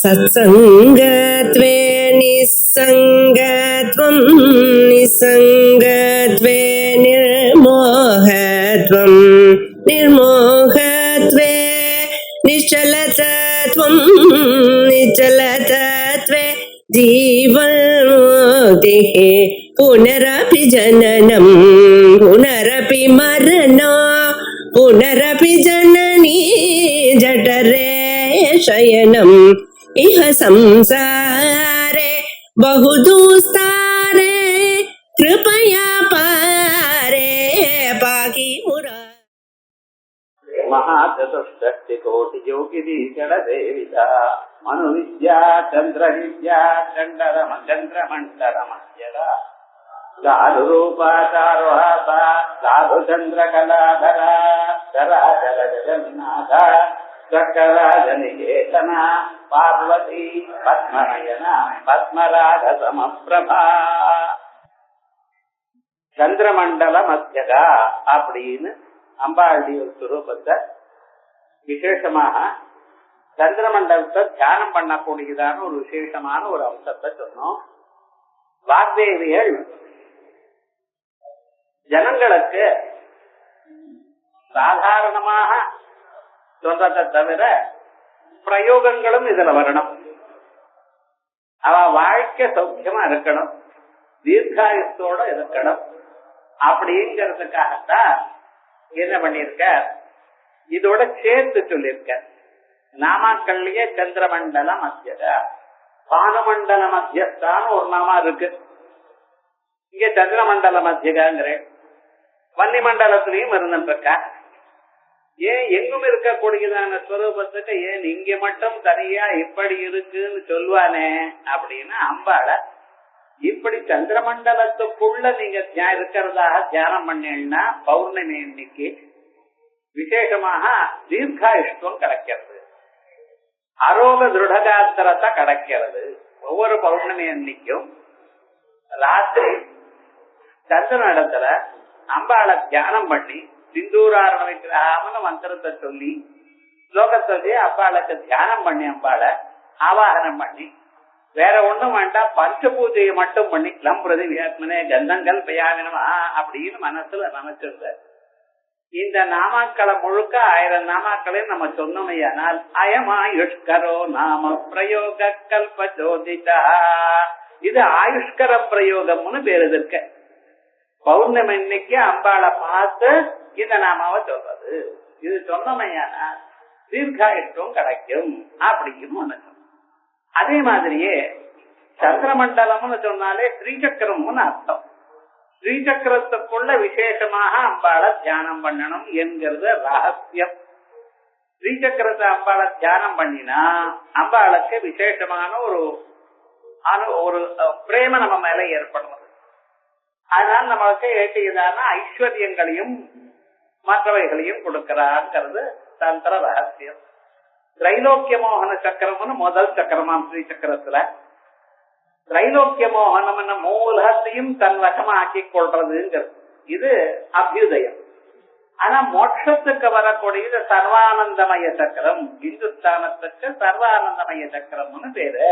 सत्संगत्वे निस्संगत्वं निस्संगत्वे निर्मोहत्वं निर्मोहत्वे निश्चलतत्वं निश्चलतत्वे जीवन्मुक्तिः पुनरपि जननं पुनरपि मरणं पुनरपि जननी जठरे शयनम् इह संसारे बहुदुस्तारे कृपया पारे पाहि मुरारे। महाचतुष्टकोटि योगिनीचर सेविता मनुविद्या चंद्रविद्या चंद्रमंडलमध्यदा दारुरूपाचारुहासा साधुचंद्रकलाधरा चराचर जगन्नाथ चक्रराजनिकेतना பார்வதி பத்மநயனா பத்மராக சமப்பிரபா சந்திரமண்டல மத்தியதா அப்படின்னு அம்பாளுடைய சுரூபத்தை விசேஷமாக சந்திரமண்டலத்தை தியானம் பண்ணக்கூடியதான ஒரு விசேஷமான ஒரு அம்சத்தை சொன்னோம். வாக்தேவிகள் ஜனங்களுக்கு சாதாரணமாக சொல்றதை தவிர பிரயோகங்களும் இதுல வரணும். அவ வாழ்க்கை சௌக்கியமா இருக்கணும், தீர்காயுத்தோட இருக்கணும். அப்படிங்கிறதுக்காகத்தான் என்ன பண்ணிருக்க, இதோட சேர்த்து சொல்லிருக்க. நாமாக்கள்லயே சந்திரமண்டல மத்தியத பானுமண்டல மத்தியஸ்தான ஒரு நாமா இருக்கு. இங்க சந்திரமண்டல மத்தியகாங்கிற வன்னி மண்டலத்திலையும் இருந்துருக்கா. ஏன் எங்கும் இருக்கக்கூடியதான ஸ்வரூபத்துக்கு ஏன் இங்க மட்டும் தனியா இப்படி இருக்குன்னு சொல்லுவானே அப்படின்னா அம்பாள இப்படி சந்திரமண்டலத்துக்குள்ள நீங்க இருக்கிறதாக தியானம் பண்ணீங்கன்னா பௌர்ணமி அன்னைக்கு விசேஷமாக தீர்காயுஷ்டம் கிடைக்கிறது, அரோக திருடகாத்திரத்தை கிடைக்கிறது. ஒவ்வொரு பௌர்ணமி அன்னைக்கும் ராத்திரி சந்திர இடத்துல அம்பாளை தியானம் பண்ணி சிந்தூராரண விக்கிரகாமன்னு மந்திரத்தை சொல்லி ஸ்லோகத்தை அம்பாளுக்கு தியானம் பண்ணி அம்பாளை ஆவாகனம் பண்ணி வேற ஒண்ணும் வேண்டாம், பஞ்ச பூஜையை மட்டும் பண்ணி லம்பிரதி வியாத்மனே கந்தங்கள் பயாமினமா அப்படின்னு மனசுல நினைச்சிருந்த இந்த நாமாக்களை முழுக்க 1000 நாமாக்களையும் நம்ம சொன்னோமையானால் அயமாயுஷ்கரோ நாம பிரயோக கல்ப ஜோதிஷா, இது ஆயுஷ்கர பிரயோகம்னு பேரு இருக்க. பௌர்ணமி இன்னைக்கு அம்பாளை பார்த்து இந்த நாமாவை சொல்றது, இது சொன்னமையானா தீர்காயுஷ்டம் கிடைக்கும் அப்படின்னு ஒண்ணு. அதே மாதிரியே சந்திரமண்டலம்னு சொன்னாலே ஸ்ரீசக்கரம்னு அர்த்தம். ஸ்ரீசக்கரத்துக்குள்ள விசேஷமாக அம்பாளை தியானம் பண்ணணும் என்கிறது ரகசியம். ஸ்ரீசக்கரத்தை அம்பாளை தியானம் பண்ணினா அம்பாளுக்கு விசேஷமான ஒரு பிரேம நம்ம மேல ஏற்படும். அதனால நமக்கு ஏற்றியதான ஐஸ்வர்யங்களையும் மற்றவைகளையும் கொடுக்கிறாங்கிறது தந்திர ரகசியம். திரைலோக்கிய மோகன சக்கரம்னு முதல் சக்கரமாம் ஸ்ரீ சக்கரத்துல. திரைலோக்கிய மோகனம் மூலத்தையும் தன் வசமாக்கி கொள்றதுங்கிறது இது அபியுதயம். ஆனா மோட்சத்துக்கு வரக்கூடியது சர்வானந்தமய சக்கரம். இந்துஸ்தானத்துக்கு சர்வானந்தமய சக்கரம்னு பேரு.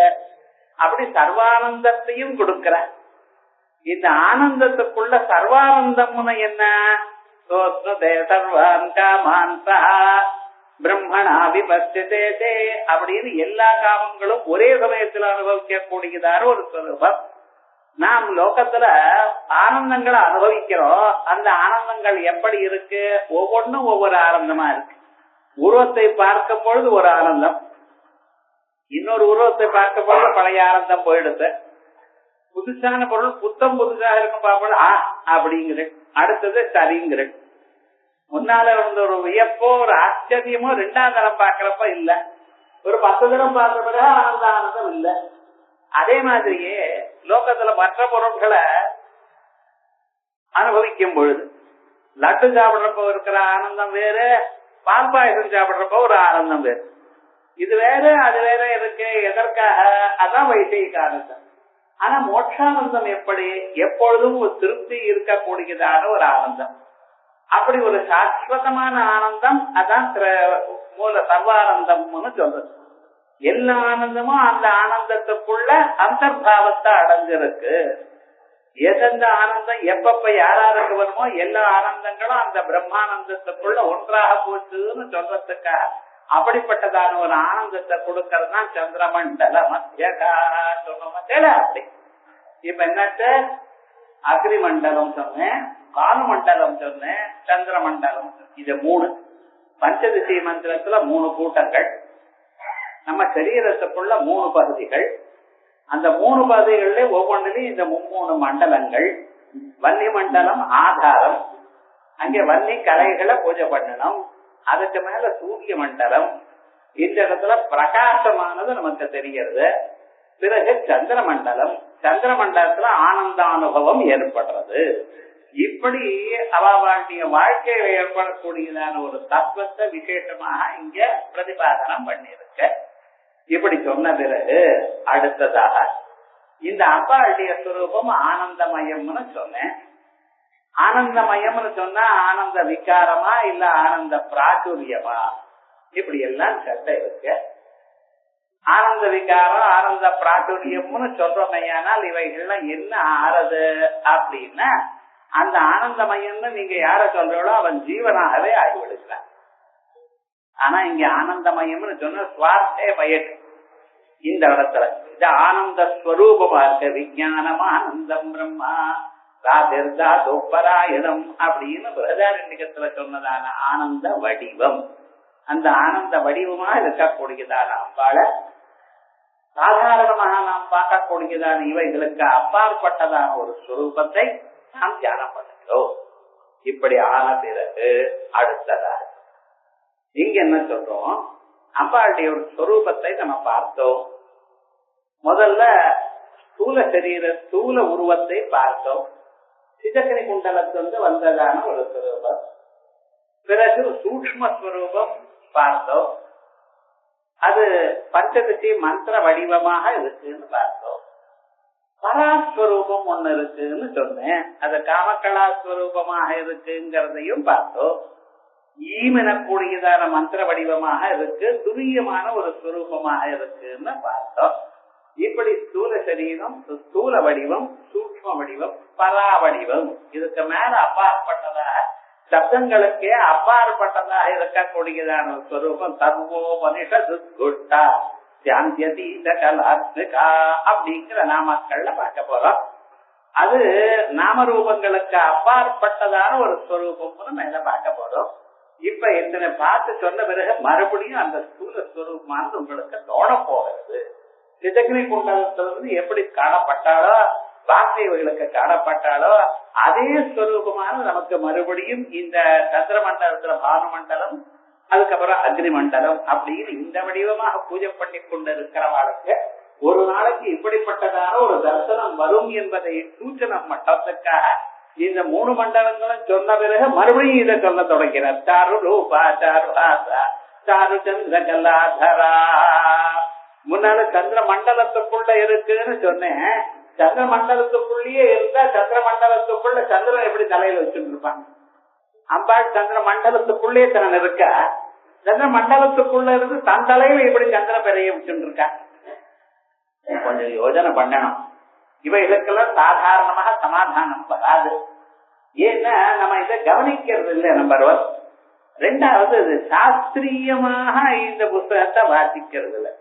அப்படி சர்வானந்தத்தையும் கொடுக்கிற இந்த ஆனந்தத்துக்குள்ள சர்வானந்தம்னு என்ன, சர்வான் காமான்சா பிரம்மணா விபஸ்தே அப்படின்னு எல்லா காமங்களும் ஒரே சமயத்தில் அனுபவிக்க கூடியதான ஒரு ஸ்வரூபம். நாம் லோகத்துல ஆனந்தங்களை அனுபவிக்கிறோம். அந்த ஆனந்தங்கள் எப்படி இருக்கு, ஒவ்வொன்றும் ஒவ்வொரு ஆனந்தமா இருக்கு. உருவத்தை பார்க்கும் பொழுது ஒரு ஆனந்தம், இன்னொரு உருவத்தை பார்க்கும் பொழுது பழைய ஆனந்தம் போயிடுது. புதுசான பொருள் புத்தம் புதுசாக இருக்கும் பார்ப்போம் அப்படிங்கிற, அடுத்தது சரிங்கிற. முன்னால இருந்த ஒரு வியப்போ ஒரு ஆச்சரியமோ 2ஆம் தரம் பாக்குறப்ப இல்ல, ஒரு 10 தரம் பார்த்த பிறகு ஆனந்தம் இல்ல. அதே மாதிரியே லோகத்துல மற்ற பொருட்களை அனுபவிக்கும் பொழுது லட்டு சாப்பிடுறப்ப இருக்கிற ஆனந்தம் வேறு, பால் பாயசம் சாப்பிடுறப்ப ஒரு ஆனந்தம் வேறு. இது வேற அது வேற இருக்கு. எதற்காக? அதான் வைசேக ஆனந்தம். ஆனா மோட்சானந்தம் எப்படி, எப்பொழுதும் ஒரு திருப்தி இருக்கக்கூடியதான ஒரு ஆனந்தம். அப்படி ஒரு சாஸ்வதமான ஆனந்தம், அதான் மூல சர்வானந்தம்னு சொல்றது. எல்லா ஆனந்தமும் அந்த ஆனந்தத்துக்குள்ள அந்தர்பாவத்தை அடைஞ்சிருக்கு. எந்தெந்த ஆனந்தம் எப்பப்ப யாராருக்கு வருமோ எல்லா ஆனந்தங்களும் அந்த பிரம்மானந்தத்துக்குள்ள ஒன்றாக போச்சுன்னு சொல்றதுக்காக அப்படிப்பட்டதான ஒரு ஆனந்தத்தை கொடுக்கறது தான் சந்திரமண்டல மத்தியகா சொன்ன. அப்படி இப்ப என்னாச்சு, அக்னிமண்டலம் சொன்னேன், காலமண்டலம் சொன்னேன், சந்திரமண்டலம். இது 3 பஞ்சதிசை மந்திரத்துல 3 கூட்டங்கள். நம்ம சரீரத்துக்குள்ள 3 பகுதிகள். அந்த 3 பகுதிகளிலே ஒவ்வொன்றிலையும் இந்த 3 மண்டலங்கள். வன்னி மண்டலம் ஆதாரம், அங்கே வன்னி கலைகளை பூஜை பண்ணணும். அதுக்கு மேல சூரிய மண்டலம், இந்த இடத்துல பிரகாசமானது நமக்கு தெரிகிறது. பிறகு சந்திர மண்டலம், சந்திர மண்டலத்துல ஆனந்த அனுபவம் ஏற்படுறது. இப்படி அவளுடைய வாழ்க்கையில ஏற்படக்கூடியதான ஒரு தத்துவத்தை விசேஷமாக இங்க பிரதிபாதனம் பண்ணிருக்க. இப்படி சொன்ன பிறகு அடுத்ததாக இந்த அம்பாளுடைய சுரூபம் ஆனந்தமயம்னு சொன்னேன். ஆனந்தமயம்னு சொன்னா ஆனந்த விகாரமா இல்ல ஆனந்த பிராச்சுரியமா, இப்படி எல்லாம் சட்டை இருக்கு. ஆனந்த விகாரம் ஆனந்த பிராச்சுரியம்னு சொல்றோமையானால் இவைகள்லாம் என்ன ஆறது அப்படின்னா, அந்த ஆனந்தமயம்னு நீங்க யார சொல்றீங்களோ அவன் ஜீவனாகவே ஆகிவிடுகிறான். ஆனா இங்க ஆனந்தமயம்னு சொன்ன சுவார்த்தே பயன் இந்த இடத்துல இது ஆனந்த ஸ்வரூபமா இருக்க. விஞ்ஞானம் ஆனந்தம் பிரம்மா ராதிர்தா சோப்பராயணம் அப்படின்னு பிரதாரண்யத்துல சொன்னதான ஆனந்த வடிவம். அந்த ஆனந்த வடிவமா இருக்கக்கூடியதான அம்பாள சாதாரணமாக நாம் பார்க்கக்கூடியதான இவைகளுக்கு அப்பாற்பட்டதான ஒரு ஸ்வரூபத்தை நாம் தியானம் பண்ணுகிறோம். இப்படி ஆன பிறகு அடுத்ததாக இங்க என்ன சொல்றோம், அம்பாளுடைய ஒரு ஸ்வரூபத்தை நம்ம பார்த்தோம். முதல்ல ஸ்தூல சரீர ஸ்தூல உருவத்தை பார்த்தோம். சிதக்கனி குண்டலத்திலிருந்து வந்ததான ஒரு ஸ்வரூபம். பிறகு சூக்ஷ்ம ஸ்வரூபம் பார்த்தோம். அது பஞ்சதிசி மந்திர வடிவமாக இருக்குன்னு பார்த்தோம். பராஸ்வரூபம் ஒண்ணு இருக்குன்னு சொன்னேன். அது காமகலாஸ்வரூபமாக இருக்குங்கிறதையும் பார்த்தோம். ஈமெனக்கூடியதான மந்திர வடிவமாக இருக்கு, துரியமான ஒரு ஸ்வரூபமாக இருக்குன்னு பார்த்தோம். இப்படி ஸ்தூல சரீரம், ஸ்தூல வடிவம், சூக்ஷ்ம வடிவம், பரா வடிவம், இதுக்கு மேல அப்பாற்பட்டதாக சப்தங்களுக்கே அப்பாற்பட்டதாக இருக்கக்கூடியதான ஸ்வரூபம் சர்வோபனிஷதுஷ்குட்டா சாந்தியதீத கலாத்மிகா அப்படிங்கிற நாமக்கள்ல பார்க்க போறோம். அது நாமரூபங்களுக்கு அப்பாற்பட்டதான ஒரு ஸ்வரூபம்னு மேல பார்க்க போறோம். இப்ப எத்தனை பார்த்து சொன்ன பிறகு மறுபடியும் அந்த ஸ்தூல ஸ்வரூபமானது உங்களுக்கு தோண போகிறது. சிதகிரி குண்டலத்திலிருந்து எப்படி காணப்பட்டாலோ, வாசைகளுக்கு காணப்பட்டாலோ அதே ஸ்வரூபமான நமக்கு மறுபடியும் இந்த சந்திரமண்டலத்துல பானுமண்டலம், அதுக்கப்புறம் அக்னி மண்டலம் அப்படின்னு இந்த வடிவமாக பூஜை பண்ணி கொண்டு இருக்கிறவாளுக்கு ஒரு நாளைக்கு இப்படிப்பட்டதான ஒரு தரிசனம் வரும் என்பதை சூச்சனம் மட்டத்துக்காக இந்த 3 மண்டலங்களும் சொன்ன பிறகு மறுபடியும் இதை சொல்ல தொடங்கிறார். சாரு ரூபா சாரு ஆசா சாரு சந்திர கலாதரா. முன்னால சந்திர மண்டலத்துக்குள்ள இருக்குன்னு சொன்னேன். சந்திர மண்டலத்துக்குள்ளேயே இருந்தா சந்திர மண்டலத்துக்குள்ள சந்திரன் எப்படி தலையில வச்சுட்டு இருப்பாங்க? அம்பாள் சந்திர மண்டலத்துக்குள்ளேயே தன் இருக்கா. சந்திர மண்டலத்துக்குள்ள இருந்து தன் தலையில எப்படி சந்திர பெரிய வச்சுட்டு இருக்கா? கொஞ்சம் யோஜனை பண்ணணும். இவைகளுக்கெல்லாம் சாதாரணமாக சமாதானம் வராது. ஏன்னா நம்ம இதை கவனிக்கிறது இல்லை. நம்பர் 1. 2வது இது சாஸ்திரியமாக இந்த புத்தகத்தை வாசிக்கிறது இல்லை.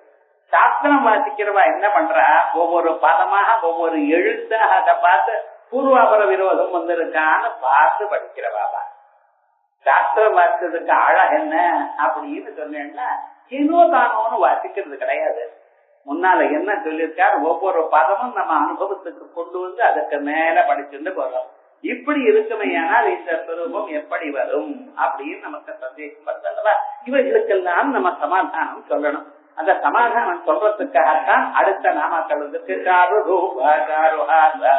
சாஸ்திரம் வாசிக்கிறவா என்ன பண்றா, ஒவ்வொரு பதமாக ஒவ்வொரு எழுத்தாக அதை பார்த்து பூர்வாபர விரோதம் வந்திருக்கான்னு பார்த்து படிக்கிறவா. சாஸ்திரம் வாசிக்கிறதுக்கு அழகு என்ன அப்படின்னு சொன்னேன்னா ஏனோ தானோன்னு வாசிக்கிறது கிடையாது. முன்னால என்ன சொல்லியிருக்காரு, ஒவ்வொரு பதமும் நம்ம அனுபவத்துக்கு கொண்டு வந்து அதுக்கு மேல படிச்சுட்டு போறோம். இப்படி இருக்குமே ஆனால் இந்த ஸ்வரூபம் எப்படி வரும் அப்படின்னு நமக்கு சந்தேகம் வருதல்லவா? இவைகளுக்கெல்லாம் நம்ம சமாதானம் சொல்லணும். அந்த சமாதானம் சொல்றதுக்காகத்தான் அடுத்த நாமக்கள் வந்து சாரு ரூபா சாரு ஆசா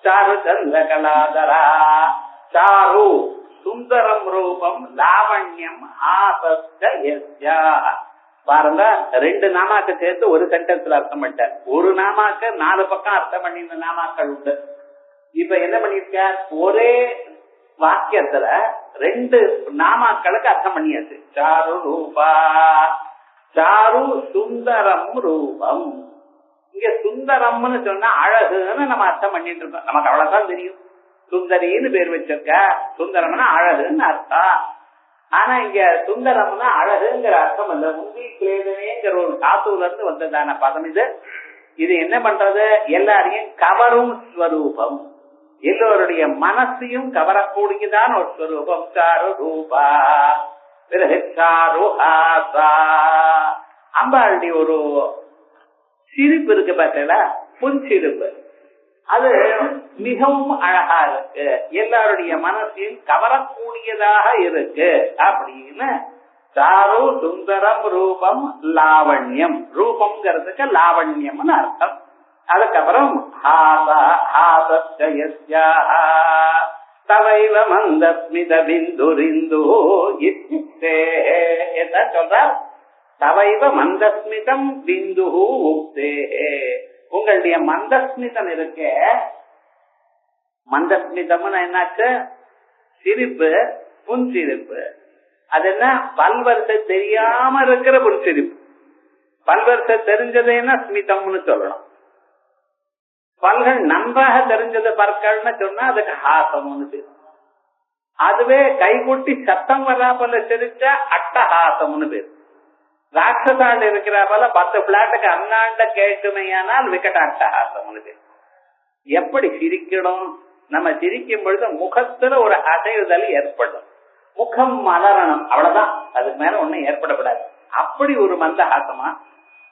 சாரு சந்திர கலாதரா. சாரு சுந்தரம் ரூபம் லாவண்யம் ஆசஸ்தா. பாருங்க, 2 நாமாக்கு சேர்த்து ஒரு சென்டென்ஸ்ல அர்த்தம் பண்ணிட்டார். ஒரு நாமாக்கு 4 பக்கம் அர்த்தம் பண்ணி இந்த நாமாக்கள் உண்டு. இப்ப என்ன பண்ணிருக்கார், ஒரே வாக்கியத்துல 2 நாமாக்களுக்கு அர்த்தம் பண்ணியாச்சு. சாரு ரூபா சாரு சுந்தரம் ரூபம். இங்க சுந்தரம்னு சொன்னா அழகுன்னு நம்ம அர்த்தம் பண்ணிட்டு இருக்கோம். நமக்கு அவ்வளவுதான் தெரியும். சுந்தரின்னு பேர் வச்சிருக்க, சுந்தரம்னா அழகுன்னு அர்த்தம். ஆனா இங்க சுந்தரம்னா அழகுங்கிற அர்த்தம் இல்ல, முந்தி கிளேதனேங்கிற ஒரு தாத்துல இருந்து வந்ததான பதம் இது. இது என்ன பண்றது, எல்லாரையும் கவரும் ஸ்வரூபம், எல்லோருடைய மனசையும் கவரக்கூடியதான் ஒரு ஸ்வரூபம். சாரு ரூபா பிறகு சாருஹாசா. அம்பாளுடைய ஒரு சிரிப்பு இருக்கு பார்த்தீங்களா, புன்சிரிப்பு, அது மிகவும் அழகா இருக்கு, எல்லாருடைய மனசையும் கவரக்கூடியதாக இருக்கு அப்படின்னு. சாரு சுந்தரம் ரூபம் லாவண்யம், ரூபம்ங்கிறதுக்கு லாவண்யம்னு அர்த்தம். அதுக்கப்புறம் தவைவ மந்தஸ்மித பிந்துரிந்து என்ன சொல்றார், தவைவ மந்தஸ்மிதம் பிந்து உக்தே. உங்களுடைய மந்தஸ்மிதம் இருக்க, மந்தஸ்மிதம்னு என்னாச்சு, சிரிப்பு, புன்சிரிப்பு. அது என்ன, பல்வரிசை தெரியாம இருக்கிற புன்சிரிப்பு. பல்வரிசை தெரிஞ்சதுன்னா ஸ்மிதம்னு சொல்லணும். பல்கள் நன்றாக தெரிஞ்சது பற்கள்னு சொன்னா அதுக்கு ஹாசம்னு பேர். அதுவே கைகொட்டி சத்தம் வராப்பல சிரிச்சா அட்டஹாசம்னு பேர். ராட்சசாண்டு இருக்கிற போல 10 பிளாட்டுக்கு அண்ணாண்ட கேட்டுமையானால் விக்கட்ட அட்டஹாசம்னு பேர். எப்படி சிரிக்கணும், நம்ம சிரிக்கும் பொழுது முகத்துல ஒரு அசைவுதல் ஏற்படும், முகம் மலரணும், அவ்வளவுதான், அதுக்கு மேல ஒண்ணும் ஏற்படக்கூடாது. அப்படி ஒரு மந்தஹாசமா.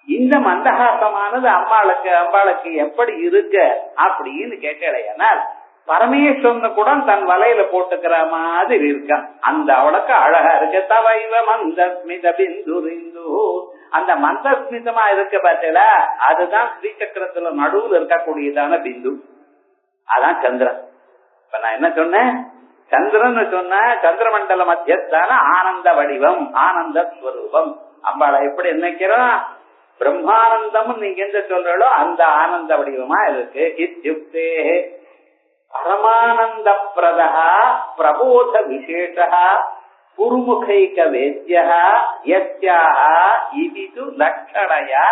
இந்த மந்தஹாசமானது அம்பாளுக்கு எப்படி இருக்கு அப்படின்னு கேட்கலையானால், பரமேஸ்வரன் கூட தன் வலையில போட்டுக்கிற மாதிரி இருக்கான். அந்த அவளுக்கு அழகா இருக்கு. தவைவ மந்தஸ்மித பிந்துரிந்து, அந்த மந்தஸ்மிதமா இருக்க பார்த்தீங்களா, அதுதான் ஸ்ரீசக்கரத்துல நடுவுல இருக்கக்கூடியதான பிந்து, அதான் சந்திரன். இப்ப நான் என்ன சொன்னேன், சந்திரன் சொன்ன சந்திரமண்டல மத்தியஸ்தான ஆனந்த வடிவம், ஆனந்த ஸ்வரூபம். அம்பாளை எப்படி நினைக்கிறோம், பிரம்மானந்தம் நீங்க எந்த சொல்றோ அந்த ஆனந்த வடிவமா இருக்கு. இத்யுக்தே பரமானந்த பிரதா பிரபோத விசேஷா குருமுகைக வேத்யா யஸ்யாஹ இதிது லக்ஷணயா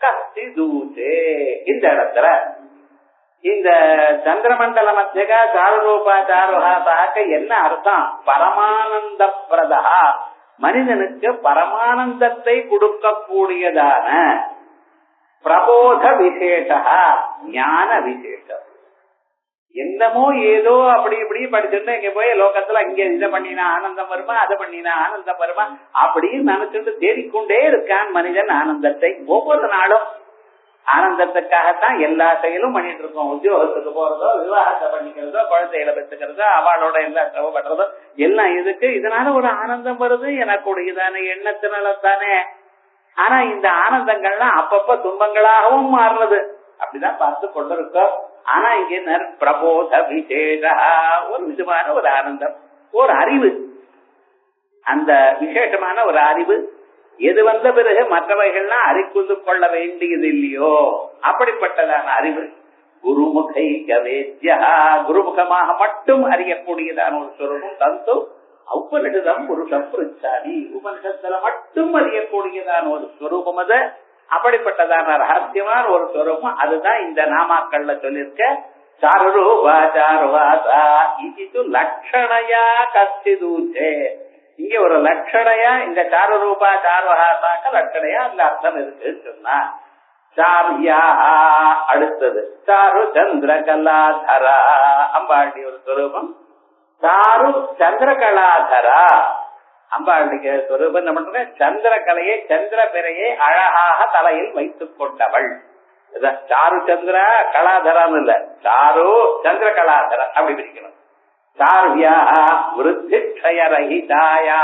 கஸ்தி தூதே. இந்த இடத்துல இந்த சந்திரமண்டல மத்தியக சாருரூபாச்சாருஹாசாக்க என்ன அர்த்தம், பரமானந்த பிரதா, மனிதனுக்கு பரமானந்தத்தை கொடுக்கக்கூடியதான, பிரபோத விசேஷா, ஞான விசேஷம். என்னமோ ஏதோ அப்படி இப்படி படிச்சுட்டு இங்க போய் லோகத்துல இங்க இதை பண்ணினா ஆனந்தம் வருமா, அதை பண்ணினா ஆனந்தம் வருமா அப்படின்னு நினைச்சுட்டு தேடிக்கொண்டே இருக்கான் மனிதன் ஆனந்தத்தை. ஒவ்வொரு நாளும் ஆனந்தத்துக்காகத்தான் எல்லா செயலும் பண்ணிட்டு இருக்கோம். உத்தியோகத்துக்கு போறதோ, விவாகத்தை பண்ணிக்கிறதோ, குழந்தைகளை பெற்றுக்கிறதோ, அவளோட எல்லா செலவு பண்றதோ எல்லாம் இதுக்கு. இதனால ஒரு ஆனந்தம் வருது எனக்குடையதான எண்ணத்தினால தானே. ஆனா இந்த ஆனந்தங்கள்லாம் அப்பப்ப துன்பங்களாகவும் மாறுறது, அப்படிதான் பார்த்து கொண்டிருக்கோம். ஆனா இங்க பிரபோத விசேஷா, ஒரு விதமான ஒரு ஆனந்தம், ஒரு அறிவு, அந்த விசேஷமான ஒரு அறிவு. எது வந்த பிறகு மற்றவைகள்லாம் அறிந்து கொள்ள வேண்டியது இல்லையோ அப்படிப்பட்டதான அறிவு. குருமுகை கவேத்யா, குருமுகமாக மட்டும் அறியக்கூடியதான ஒரு சொரூபம். தந்து உபனிஷதம் புருஷம் புரிச்சாதி, உபனிஷத்துல மட்டும் அறியக்கூடியதான ஒரு ஸ்வரூபம். அது அப்படிப்பட்டதான ரகசியமான ஒரு ஸ்வரூபம். அதுதான் இந்த நாமாக்கள்ல சொல்லிருக்க. சாருரூபா சாருவாசா இது லட்சணையா கஸ்திதூச்சே. இங்க ஒரு லட்சணையா, இந்த சாருரூபா சாருஹாசாக்க லட்சணையா அந்த அர்த்தம் இருக்கு சொன்னா. சாரியா அடுத்தது சாரு சந்திரகலாதரா, அம்பாளுடைய ஒரு ஸ்வரூபம். சாரு சந்திரகலாதரா, அம்பாளுடைய ஸ்வரூபம் என்ன பண்ற, சந்திரகலையை சந்திர பிறையை அழகாக தலையில் வைத்துக் கொண்டவள். சாரு சந்திர கலாதரான்னு இல்ல, சாரு சந்திர கலாதரா அப்படி பிரிக்கணும். சார்வியா விருத்திக்ஷயரஹிதாயா,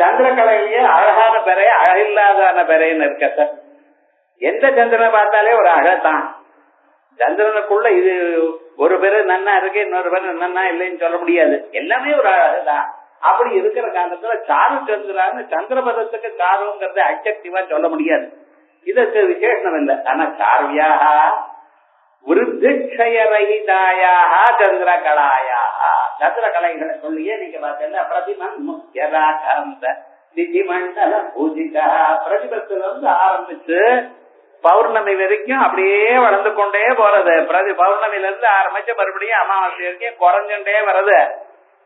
சந்திரகலையிலேயே அழகான பெறை அழகில்லாதான பெறைன்னு இருக்க. எந்த சந்திரனை பார்த்தாலே ஒரு அழகான். சந்திரனுக்குள்ள இது ஒரு பேரு நன்னா இருக்கு, இன்னொரு பேரு நன்னா இல்லைன்னு சொல்ல முடியாது, எல்லாமே ஒரு அழகுதான். அப்படி இருக்கிற காலத்துல சாரு சந்திரான்னு சந்திரபதத்துக்கு சாருங்கிறத அட்ஜெக்டிவா சொல்ல முடியாது, இதற்கு விசேஷம் இல்லை. ஆனா சார்வியாக விருத்திக்ஷயரஹிதாயாக சந்திரகலாயாக, சந்திரகலைகளை சொல்லியே நீங்க பார்த்தீங்கன்னா பிரதிமன் முக்கியராகாந்த திதிமண்டல பூஜிதா. பிரதிபத்துல இருந்து ஆரம்பிச்சு பௌர்ணமி வரைக்கும் அப்படியே வளர்ந்து கொண்டே போறது. பௌர்ணமில இருந்து ஆரம்பிச்சு மறுபடியும் அமாவாசை வரைக்கும் குறைஞ்சுட்டே வருது.